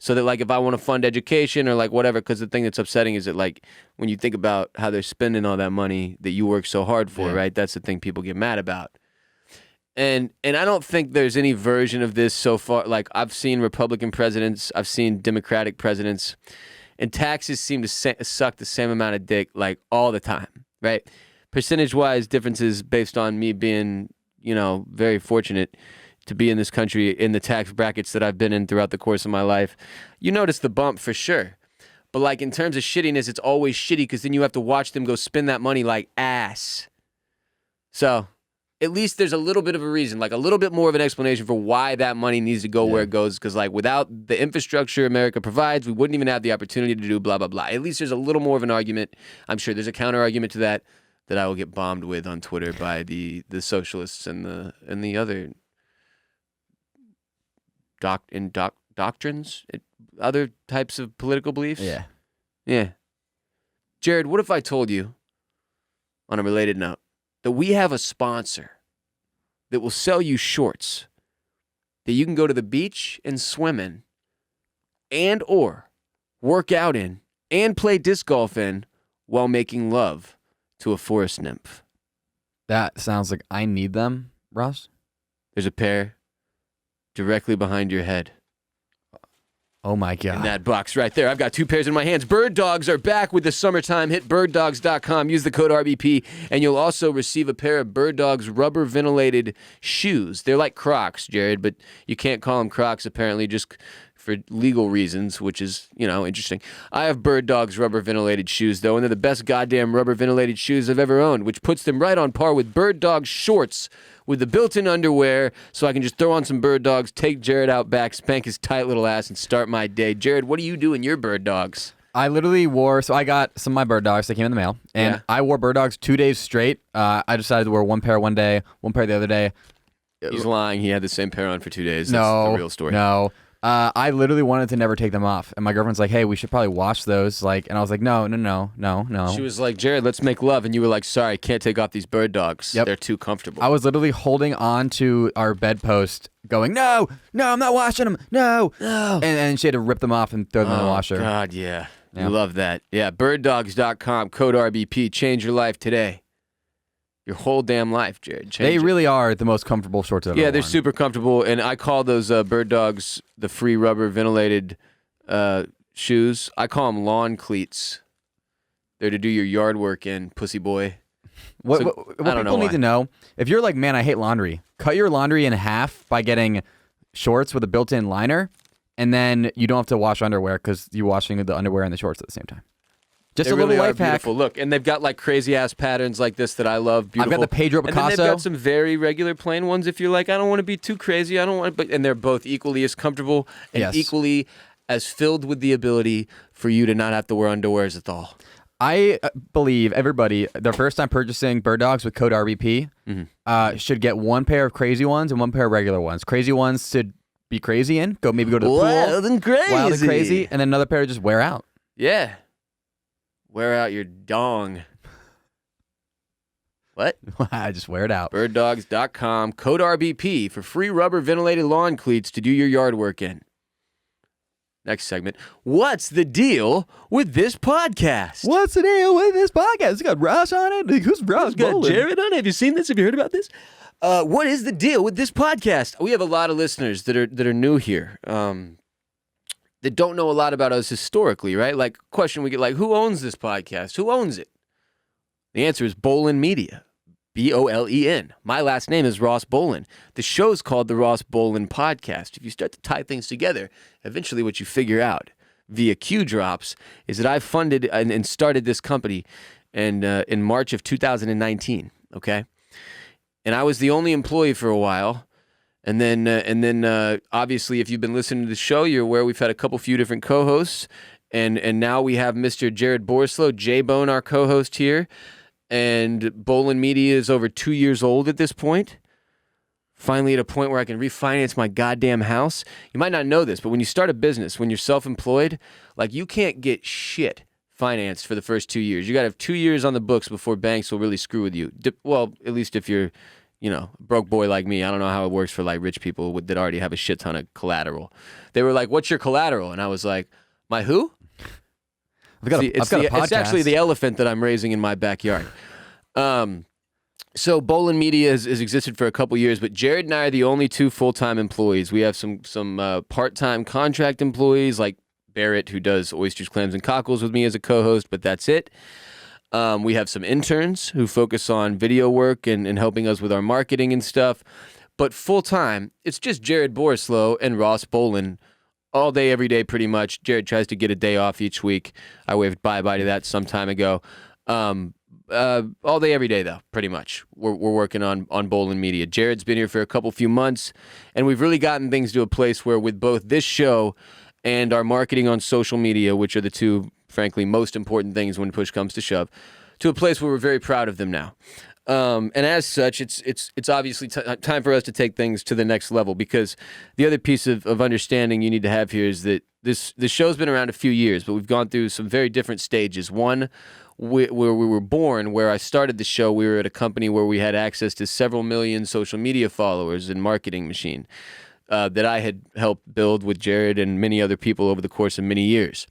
So that, like, if I want to fund education or, like, whatever, because the thing that's upsetting is that, like, when you think about how they're spending all that money that you work so hard for, right? That's the thing people get mad about. And I don't think there's any version of this so far. Like, I've seen Republican presidents. I've seen Democratic presidents. And taxes seem to suck the same amount of dick, like, all the time, right? Percentage-wise differences based on me being, very fortunate to be in this country in the tax brackets that I've been in throughout the course of my life. You notice the bump for sure. But like in terms of shittiness, it's always shitty because then you have to watch them go spend that money like ass. So at least there's a little bit of a reason, like a little bit more of an explanation for why that money needs to go where it goes. Because like without the infrastructure America provides, we wouldn't even have the opportunity to do blah, blah, blah. At least there's a little more of an argument. I'm sure there's a counter argument to that I will get bombed with on Twitter by the socialists and the other doctrines, other types of political beliefs. Yeah. Jared, what if I told you, on a related note, that we have a sponsor that will sell you shorts that you can go to the beach and swim in and or work out in and play disc golf in while making love to a forest nymph. That sounds like I need them, Ross. There's a pair directly behind your head. Oh my In God. that box right there. I've got 2 pairs in my hands. Birddogs are back with the summertime hit. Birddogs.com. Use the code RBP, and you'll also receive a pair of Birddogs rubber ventilated shoes. They're like Crocs, Jared, but you can't call them Crocs apparently just for legal reasons, which is, interesting. I have Birddogs rubber ventilated shoes, though, and they're the best goddamn rubber ventilated shoes I've ever owned, which puts them right on par with Birddogs shorts with the built-in underwear, so I can just throw on some Birddogs, take Jared out back, spank his tight little ass, and start my day. Jared, what do you do in your Birddogs? I literally wore, so I got some of my Birddogs that came in the mail, and Yeah. I wore Birddogs 2 days straight. I decided to wear one pair one day, one pair the other day. He's lying. He had the same pair on for 2 days. That's No, the real story. No. I literally wanted to never take them off, and my girlfriend's like, "Hey, we should probably wash those." And I was like, "No." She was like, Jared, let's make love. And you were like, sorry, can't take off these Birddogs. Yep. They're too comfortable. I was literally holding on to our bedpost, going, "No, I'm not washing them. No." And she had to rip them off and throw them in the washer. God, yeah. Yeah. You love that. Yeah, birddogs.com, code RBP. Change your life today. Your whole damn life, Jared. Change They it. really are the most comfortable shorts I've ever Yeah, they're worn. super comfortable. And I call those Birddogs the free rubber ventilated shoes. I call them lawn cleats. They're to do your yard work in, pussy boy. What, So, what, I what don't people know need why. to know, if you're like, man, I hate laundry, cut your laundry in half by getting shorts with a built-in liner, and then you don't have to wash underwear because you're washing the underwear and the shorts at the same time. Just They a really little are life hack. beautiful. Look, and they've got like crazy ass patterns like this that I love. Beautiful. I've got the Pedro And then they've Picasso. got some very regular plain ones. If you're like, I don't want to be too crazy. I don't want, and they're both equally as comfortable and Yes. equally as filled with the ability for you to not have to wear underwears at all. I believe everybody, their first time purchasing Birddogs with code RBP, should get one pair of crazy ones and one pair of regular ones. Crazy ones to be crazy in, go to the pool. Wild and crazy. Wild and crazy, and then another pair to just wear out. Yeah. Wear out your dong. What? I just wear it out. Birddogs.com, code RBP for free rubber ventilated lawn cleats to do your yard work in. Next segment. What's the deal with this podcast? What's the deal with this podcast? It's got Ross on it. Who's Ross It's got Bolen? Jared on it. Have you seen this? Have you heard about this? What is the deal with this podcast? We have a lot of listeners that are new here, that don't know a lot about us historically, right? Like, question we get, like, who owns this podcast? Who owns it? The answer is Bolen Media, Bolen. My last name is Ross Bolen. The show's called the Ross Bolen Podcast. If you start to tie things together, eventually what you figure out via Q drops is that I funded and started this company in March of 2019, okay? And I was the only employee for a while. And then obviously, if you've been listening to the show, you're aware we've had a few different co-hosts. And now we have Mr. Jared Borslow, J-Bone, our co-host here. And Bolen Media is over 2 years old at this point. Finally at a point where I can refinance my goddamn house. You might not know this, but when you start a business, when you're self-employed, like, you can't get shit financed for the first 2 years. You got to have 2 years on the books before banks will really screw with you. Well, at least if you're, a broke boy like me. I don't know how it works for like rich people that already have a shit ton of collateral. They were like, "What's your collateral?" And I was like, "My who?" I've got a podcast. It's actually the elephant that I'm raising in my backyard. So Bolen Media has existed for a couple years, but Jared and I are the only 2 full-time employees. We have some part-time contract employees like Barrett, who does oysters, clams, and cockles with me as a co-host, but that's it. We have some interns who focus on video work and helping us with our marketing and stuff. But full-time, it's just Jared Borslow and Ross Bolen all day, every day, pretty much. Jared tries to get a day off each week. I waved bye-bye to that some time ago. All day, every day, though, pretty much. We're working on Bolen Media. Jared's been here for a few months, and we've really gotten things to a place where with both this show and our marketing on social media, which are the 2, frankly, most important things when push comes to shove, to a place where we're very proud of them now. And as such, it's obviously time for us to take things to the next level, because the other piece of understanding you need to have here is that this show's been around a few years, but we've gone through some very different stages. One, where we were born, where I started the show, we were at a company where we had access to several million social media followers and marketing machine that I had helped build with Jared and many other people over the course of many years.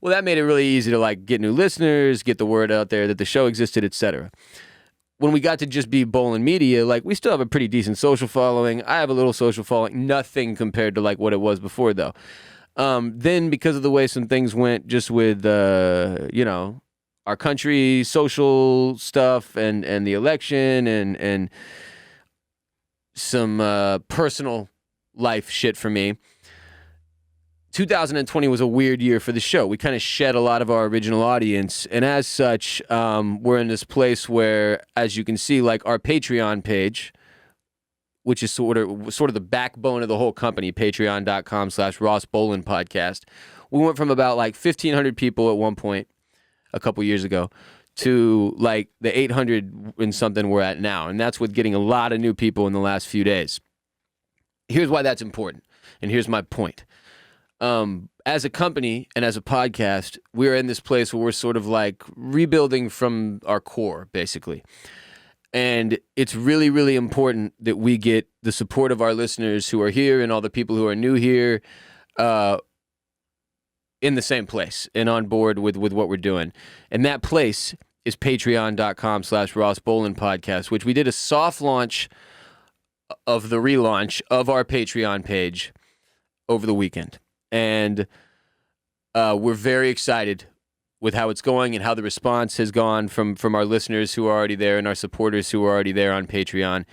Well, that made it really easy to like get new listeners, get the word out there that the show existed, etc. When we got to just be Bolen Media, like we still have a pretty decent social following. I have a little social following, nothing compared to like what it was before though. Then because of the way some things went just with, our country, social stuff and the election and some personal life shit for me, 2020 was a weird year for the show. We kind of shed a lot of our original audience, and as such, we're in this place where, as you can see, like our Patreon page, which is sort of the backbone of the whole company, patreon.com/Ross Bolen podcast. We went from about like 1,500 people at one point a couple years ago to like the 800 and something we're at now, and that's with getting a lot of new people in the last few days. Here's why that's important, and here's my point. As a company and as a podcast, we're in this place where we're sort of like rebuilding from our core, basically. And it's really, really important that we get the support of our listeners who are here and all the people who are new here in the same place and on board with what we're doing. And that place is patreon.com/Ross Bolen podcast, which we did a soft launch of the relaunch of our Patreon page over the weekend. And we're very excited with how it's going and how the response has gone from our listeners who are already there and our supporters who are already there on Patreon.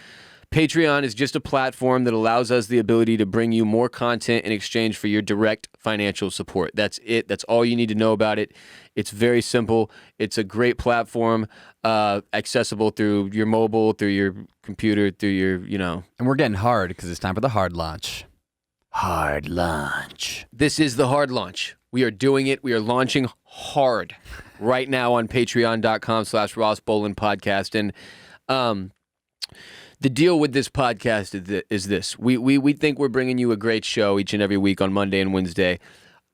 Patreon is just a platform that allows us the ability to bring you more content in exchange for your direct financial support. That's it. That's all you need to know about it. It's very simple. It's a great platform, accessible through your mobile, through your computer, through your, And we're getting hard because it's time for the hard launch. Hard launch. This is the hard launch. We are doing it. We are launching hard right now on patreon.com/Ross Bolen podcast. And the deal with this podcast is this. We think we're bringing you a great show each and every week on Monday and Wednesday.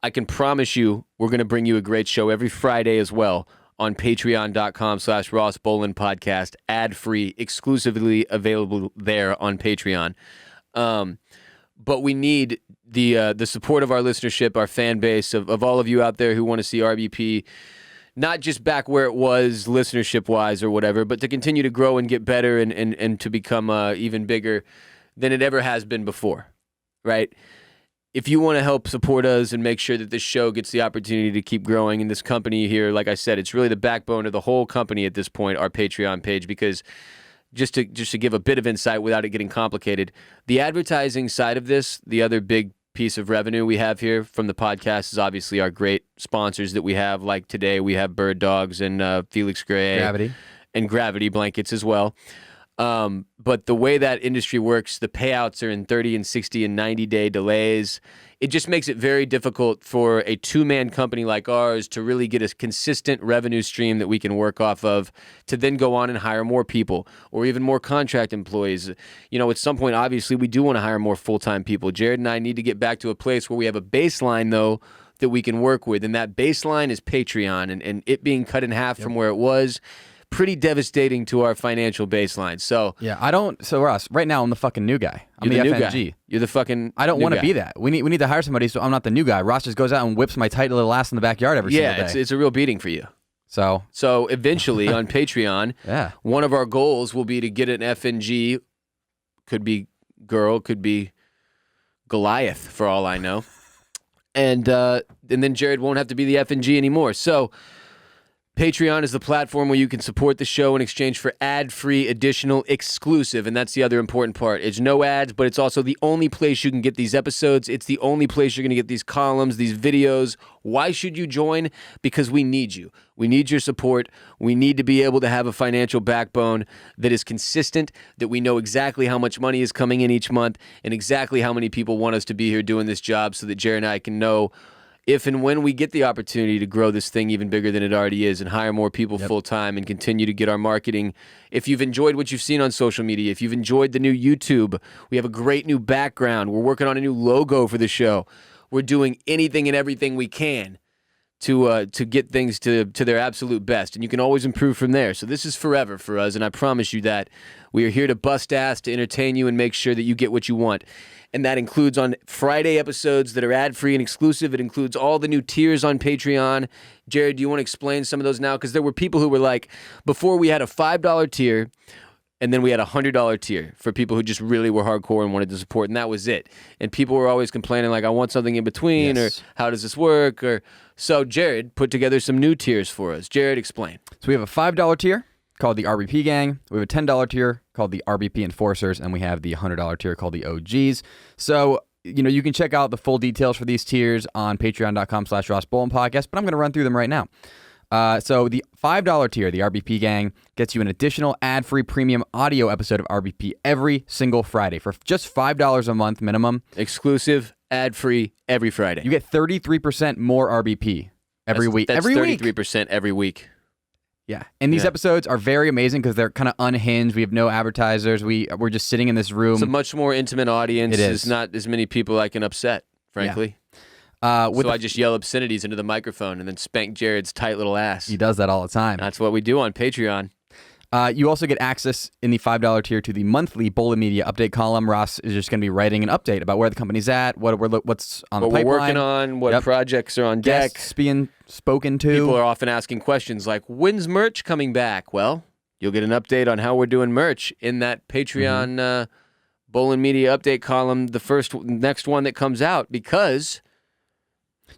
I can promise you we're going to bring you a great show every Friday as well on patreon.com/Ross Bolen podcast, ad-free, exclusively available there on Patreon. But we need the support of our listenership, our fan base, of all of you out there who want to see RBP not just back where it was listenership-wise or whatever, but to continue to grow and get better and to become even bigger than it ever has been before, right? If you want to help support us and make sure that this show gets the opportunity to keep growing, and this company here, like I said, it's really the backbone of the whole company at this point, our Patreon page, because just to give a bit of insight without it getting complicated, the advertising side of this, the other big piece of revenue we have here from the podcast is obviously our great sponsors that we have. Like today, we have Birddogs and Felix Gray Gravity. And Gravity blankets as well. But the way that industry works, the payouts are in 30 and 60 and 90-day delays. It just makes it very difficult for a two-man company like ours to really get a consistent revenue stream that we can work off of to then go on and hire more people or even more contract employees. At some point, obviously, we do want to hire more full-time people. Jared and I need to get back to a place where we have a baseline, though, that we can work with. And that baseline is Patreon, and it being cut in half from where it was, pretty devastating to our financial baseline. So So Ross, right now I'm the fucking new guy. I'm you're the new FNG. guy. You're the fucking I don't new want to guy. be that. We need to hire somebody, so I'm not the new guy. Ross just goes out and whips my tight little ass in the backyard every single day. It's a real beating for you. So eventually on Patreon, one of our goals will be to get an FNG. Could be girl, could be Goliath for all I know. And then Jared won't have to be the FNG anymore. So Patreon is the platform where you can support the show in exchange for ad-free, additional, exclusive, and that's the other important part. It's no ads, but it's also the only place you can get these episodes. It's the only place you're going to get these columns, these videos. Why should you join? Because we need you. We need your support. We need to be able to have a financial backbone that is consistent, that we know exactly how much money is coming in each month and exactly how many people want us to be here doing this job so that Jared and I can know if and when we get the opportunity to grow this thing even bigger than it already is and hire more people full time and continue to get our marketing. If you've enjoyed what you've seen on social media, if you've enjoyed the new YouTube, we have a great new background. We're working on a new logo for the show. We're doing anything and everything we can to get things to their absolute best. And you can always improve from there. So this is forever for us, and I promise you that. We are here to bust ass, to entertain you, and make sure that you get what you want. And that includes on Friday episodes that are ad-free and exclusive. It includes all the new tiers on Patreon. Jared, do you want to explain some of those now? Because there were people who were like, before we had a $5 tier, and then we had a $100 tier for people who just really were hardcore and wanted to support, and that was it. And people were always complaining, like, I want something in between, or how does this work? So Jared put together some new tiers for us. Jared, explain. So we have a $5 tier called the RBP Gang. We have a $10 tier called the RBP Enforcers, and we have the $100 tier called the OGs. So, you can check out the full details for these tiers on patreon.com/Ross Bolen Podcast, but I'm going to run through them right now. So the $5 tier, the RBP Gang, gets you an additional ad-free premium audio episode of RBP every single Friday for just $5 a month minimum. Exclusive, ad-free, every Friday. You get 33% more RBP every week. That's every 33% every week. Yeah, and these episodes are very amazing because they're kind of unhinged. We have no advertisers. We're just sitting in this room. It's a much more intimate audience. It is. There's not as many people I can upset, frankly. Yeah. So I just yell obscenities into the microphone and then spank Jared's tight little ass. He does that all the time. That's what we do on Patreon. You also get access in the $5 tier to the monthly Bolen Media update column. Ross is just going to be writing an update about where the company's at, what's on the pipeline. What we're working on, what projects are on deck. Guests being spoken to. People are often asking questions like, when's merch coming back? Well, you'll get an update on how we're doing merch in that Patreon Bolen Media update column, the next one that comes out, because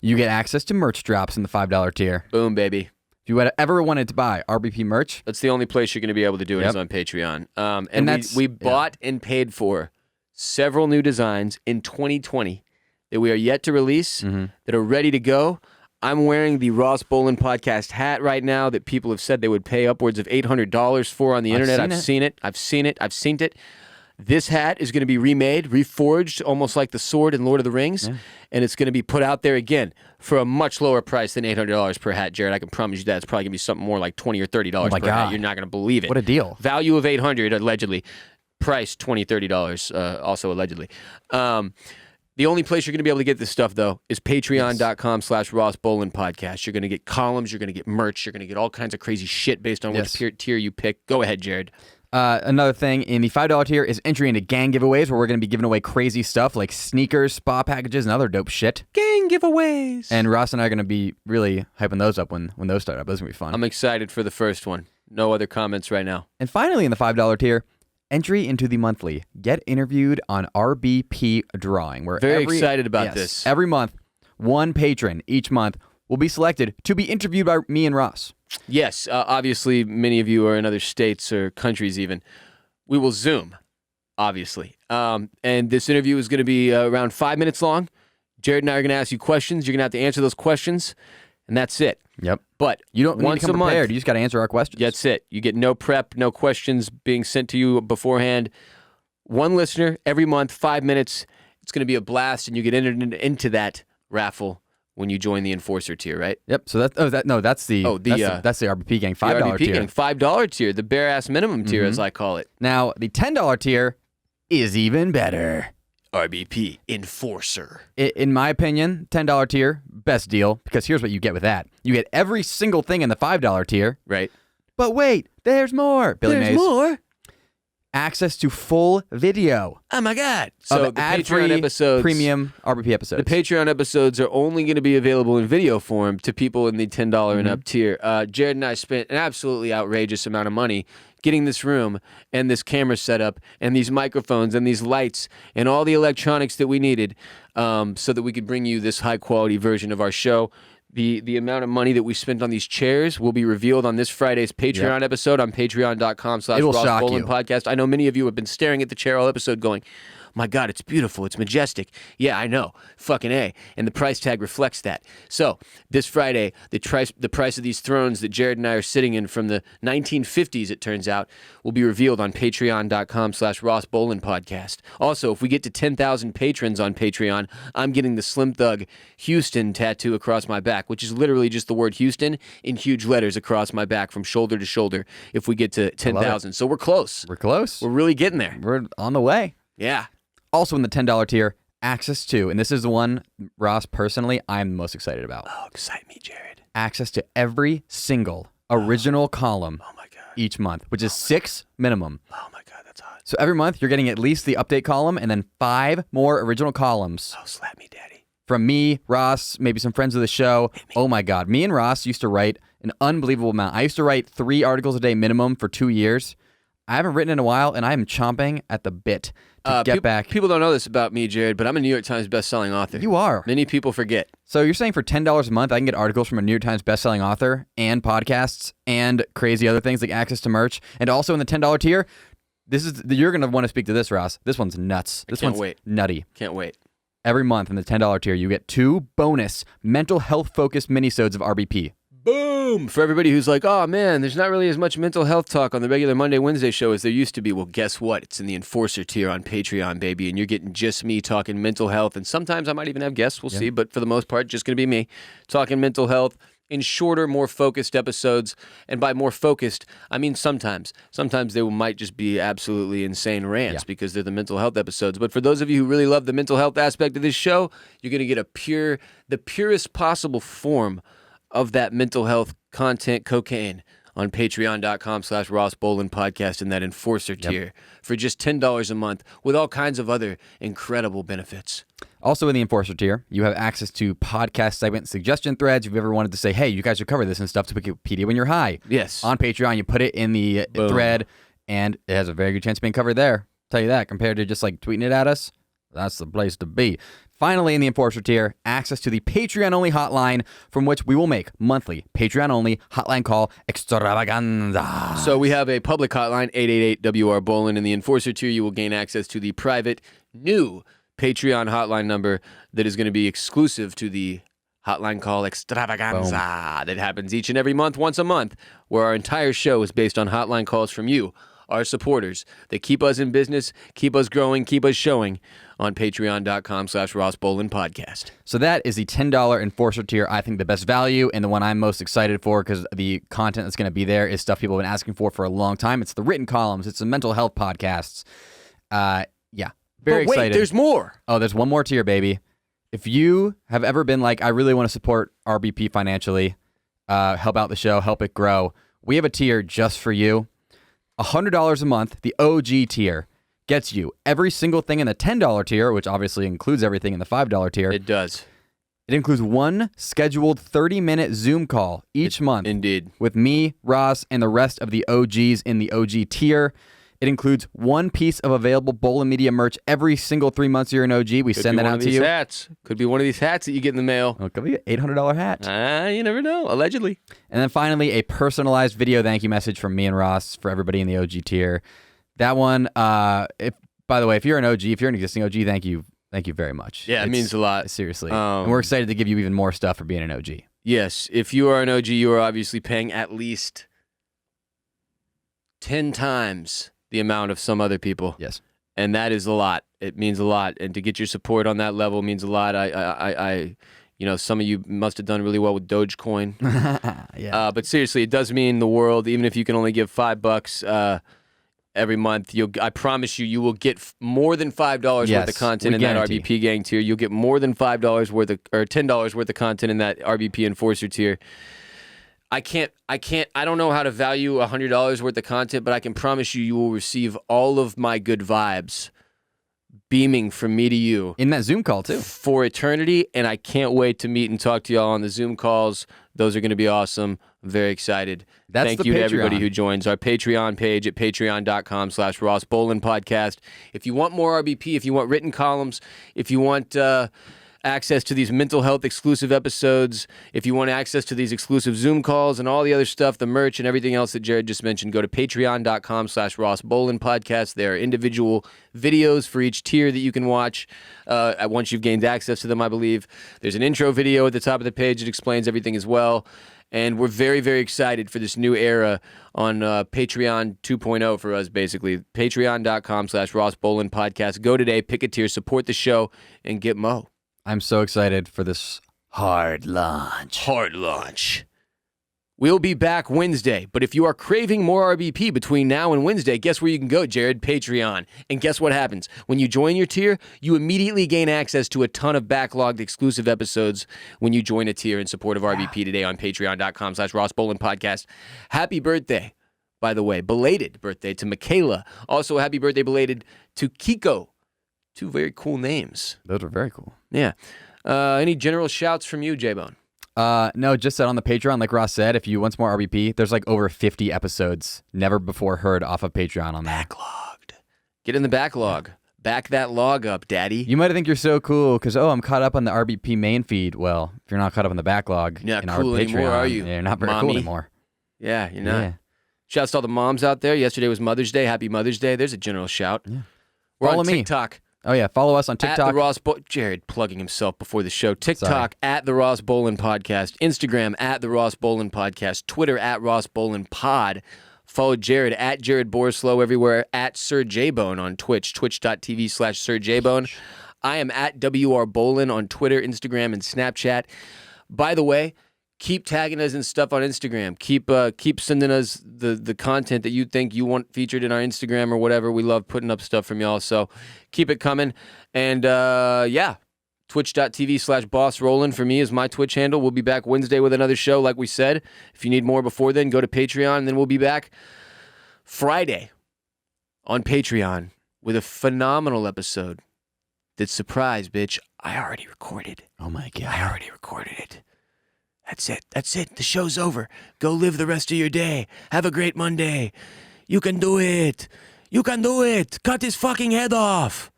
you get access to merch drops in the $5 tier. Boom, baby. If you ever wanted to buy RBP merch, that's the only place you're going to be able to do it is on Patreon. And we bought and paid for several new designs in 2020 that we are yet to release, that are ready to go. I'm wearing the Ross Bolen Podcast hat right now that people have said they would pay upwards of $800 for on the internet. I've seen it. This hat is going to be remade, reforged, almost like the sword in Lord of the Rings, and it's going to be put out there again for a much lower price than $800 per hat, Jared. I can promise you that. It's probably going to be something more like $20 or $30 per hat. You're not going to believe it. What a deal. Value of $800, allegedly. Price, $20, $30, also allegedly. The only place you're going to be able to get this stuff, though, is patreon.com/Ross Bolen Podcast. You're going to get columns, you're going to get merch, you're going to get all kinds of crazy shit based on which tier you pick. Go ahead, Jared. Another thing in the $5 tier is entry into gang giveaways where we're going to be giving away crazy stuff like sneakers, spa packages, and other dope shit. Gang giveaways. And Ross and I are going to be really hyping those up when those start up. Those are going to be fun. I'm excited for the first one. No other comments right now. And finally, in the $5 tier, entry into the monthly Get Interviewed on RBP Drawing. Where Very excited about this. Every month, one patron each month will be selected to be interviewed by me and Ross. Yes, obviously, many of you are in other states or countries even. We will Zoom, obviously. And this interview is going to be around 5 minutes long. Jared and I are going to ask you questions. You're going to have to answer those questions, and that's it. Yep. But you don't need to come prepared. You just got to answer our questions. That's it. You get no prep, no questions being sent to you beforehand. One listener every month, 5 minutes. It's going to be a blast, and you get entered into that raffle when you join the Enforcer tier, right? Yep. So that's the RBP Gang $5 tier. $5 tier, the bare ass minimum tier, as I call it. Now the $10 tier is even better. RBP Enforcer. In my opinion, $10 tier, best deal, because here's what you get with that. You get every single thing in the $5 tier. Right. But wait, there's more. Billy Mays. There's more. Access to full video. Oh my God. So the ad-free, Patreon episodes, premium RBP episodes. The Patreon episodes are only going to be available in video form to people in the $10 and up tier. Jared and I spent an absolutely outrageous amount of money getting this room and this camera setup and these microphones and these lights and all the electronics that we needed so that we could bring you this high quality version of our show. The amount of money that we spent on these chairs will be revealed on this Friday's Patreon episode on patreon.com/Ross Bolen Podcast. I know many of you have been staring at the chair all episode going, My God, it's beautiful. It's majestic. Yeah, I know. Fucking A. And the price tag reflects that. So this Friday, the price of these thrones that Jared and I are sitting in from the 1950s, it turns out, will be revealed on patreon.com/Ross Bolen podcast. Also, if we get to 10,000 patrons on Patreon, I'm getting the Slim Thug Houston tattoo across my back, which is literally just the word Houston in huge letters across my back from shoulder to shoulder if we get to 10,000. So we're close. We're close. We're really getting there. We're on the way. Yeah. Also in the $10 tier, access to, and this is the one, Ross, personally, I'm most excited about. Oh, excite me, Jared. Access to every single original column Oh, my God. each month, which is 6 minimum. Oh, my God, that's hot. So every month, you're getting at least the update column and then 5 more original columns Oh, slap me, Daddy. from me, Ross, maybe some friends of the show. Oh, my God. Me and Ross used to write an unbelievable amount. I used to write 3 articles a day minimum for 2 years. I haven't written in a while, and I am chomping at the bit to get back. People don't know this about me, Jared, but I'm a New York Times bestselling author. You are. Many people forget. So you're saying for $10 a month, I can get articles from a New York Times bestselling author and podcasts and crazy other things like access to merch. And also in the $10 tier, you're going to want to speak to this, Ross. This one's nuts. This can't one's wait. nutty. Can't wait. Every month in the $10 tier, you get 2 bonus mental health focused minisodes of RBP. Boom! For everybody who's like, oh man, there's not really as much mental health talk on the regular Monday, Wednesday show as there used to be. Well, guess what? It's in the Enforcer tier on Patreon, baby, and you're getting just me talking mental health. And sometimes I might even have guests, we'll see, but for the most part, just going to be me talking mental health in shorter, more focused episodes. And by more focused, I mean sometimes. Sometimes they might just be absolutely insane rants because they're the mental health episodes. But for those of you who really love the mental health aspect of this show, you're going to get the purest possible form of that mental health content cocaine on patreon.com/Ross Bolen podcast in that Enforcer tier for just $10 a month with all kinds of other incredible benefits. Also in the Enforcer tier, you have access to podcast segment suggestion threads. If you've ever wanted to say, hey, you guys should cover this and stuff to Wikipedia when you're high. Yes. On Patreon, you put it in the thread, and it has a very good chance of being covered there. Tell you that, compared to just like tweeting it at us, that's the place to be. Finally, in the Enforcer tier, access to the Patreon-only hotline from which we will make monthly Patreon-only hotline call extravaganza. So we have a public hotline, 888-WR-BOLEN. In the Enforcer tier, you will gain access to the private new Patreon hotline number that is going to be exclusive to the hotline call extravaganza that happens each and every month, once a month, where our entire show is based on hotline calls from you, our supporters, that keep us in business, keep us growing, keep us showing on patreon.com/Ross Bolen podcast. So that is the $10 Enforcer tier. I think the best value and the one I'm most excited for because the content that's going to be there is stuff people have been asking for a long time. It's the written columns. It's the mental health podcasts. Very but wait, excited. There's more. Oh, there's one more tier, baby. If you have ever been like, I really want to support RBP financially, help out the show, help it grow, we have a tier just for you. $100 a month, the OG tier, gets you every single thing in the $10 tier, which obviously includes everything in the $5 tier. It does. It includes one scheduled 30-minute Zoom call each month. Indeed. With me, Ross, and the rest of the OGs in the OG tier. It includes one piece of available Bolen Media merch every single 3 months you're an OG. We send that out to you. Hats. Could be one of these hats that you get in the mail. It could be an $800 hat. You never know. Allegedly. And then finally, a personalized video thank you message from me and Ross for everybody in the OG tier. That one, by the way, if you're an OG, if you're an existing OG, thank you very much. Yeah, it means a lot. Seriously. And we're excited to give you even more stuff for being an OG. Yes, if you are an OG, you are obviously paying at least 10 times the amount of some other people. Yes. And that is a lot. It means a lot. And to get your support on that level means a lot. Some of you must have done really well with Dogecoin. Yeah. But seriously, it does mean the world. Even if you can only give $5 every month, I promise you will get more than $5 worth of content in that RBP gang tier. You'll get more than $5 worth of, or $10 worth of content in that RBP Enforcer tier. I don't know how to value $100 worth of content, but I can promise you will receive all of my good vibes beaming from me to you. In that Zoom call, too. For eternity, and I can't wait to meet and talk to y'all on the Zoom calls. Those are going to be awesome. I'm very excited. Thank you to everybody who joins our Patreon page at patreon.com/Ross Bolen podcast. If you want more RBP, if you want written columns, if you want access to these mental health exclusive episodes, if you want access to these exclusive Zoom calls and all the other stuff, the merch and everything else that Jared just mentioned, go to patreon.com/Ross Bolen Podcast. There are individual videos for each tier that you can watch once you've gained access to them, I believe. There's an intro video at the top of the page that explains everything as well. And we're very, very excited for this new era on Patreon 2.0 for us, basically. Patreon.com/Ross Bolen Podcast. Go today, pick a tier, support the show, and get Mo. I'm so excited for this hard launch. Hard launch. We'll be back Wednesday, but if you are craving more RBP between now and Wednesday, guess where you can go, Jared? Patreon. And guess what happens? When you join your tier, you immediately gain access to a ton of backlogged exclusive episodes when you join a tier in support of RBP today on patreon.com/Ross Bolen Podcast. Happy birthday, by the way. Belated birthday to Michaela. Also, happy birthday belated to Kiko. Two very cool names. Those are very cool. Yeah. Any general shouts from you, J-Bone? No, just that on the Patreon, like Ross said, if you want some more RBP, there's like over 50 episodes never before heard off of Patreon on that. Backlogged. Get in the backlog. Back that log up, daddy. You might think you're so cool because, I'm caught up on the RBP main feed. Well, if you're not caught up on the backlog You're not in cool our Patreon, anymore, are you, you're not very cool mommy? anymore. Yeah, you're not. Yeah. Shouts to all the moms out there. Yesterday was Mother's Day. Happy Mother's Day. There's a general shout. Yeah. We're Follow on me. TikTok. Oh, yeah. Follow us on At TikTok. the Ross Jared plugging himself before the show. TikTok Sorry. at the Ross Bolen Podcast. Instagram at the Ross Bolen Podcast. Twitter at Ross Bolen Pod. Follow Jared at Jared Borslow everywhere. At Sir J-Bone on Twitch. Twitch.tv/Sir J-Bone. I am at WR Bolen on Twitter, Instagram, and Snapchat. By the way, keep tagging us and stuff on Instagram. Keep sending us the content that you think you want featured in our Instagram or whatever. We love putting up stuff from y'all, so keep it coming. And twitch.tv/Boss Rollin for me is my Twitch handle. We'll be back Wednesday with another show, like we said. If you need more before then, go to Patreon, and then we'll be back Friday on Patreon with a phenomenal episode that, surprise, bitch, I already recorded. Oh, my God. I already recorded it. That's it. That's it. The show's over. Go live the rest of your day. Have a great Monday. You can do it. You can do it. Cut his fucking head off.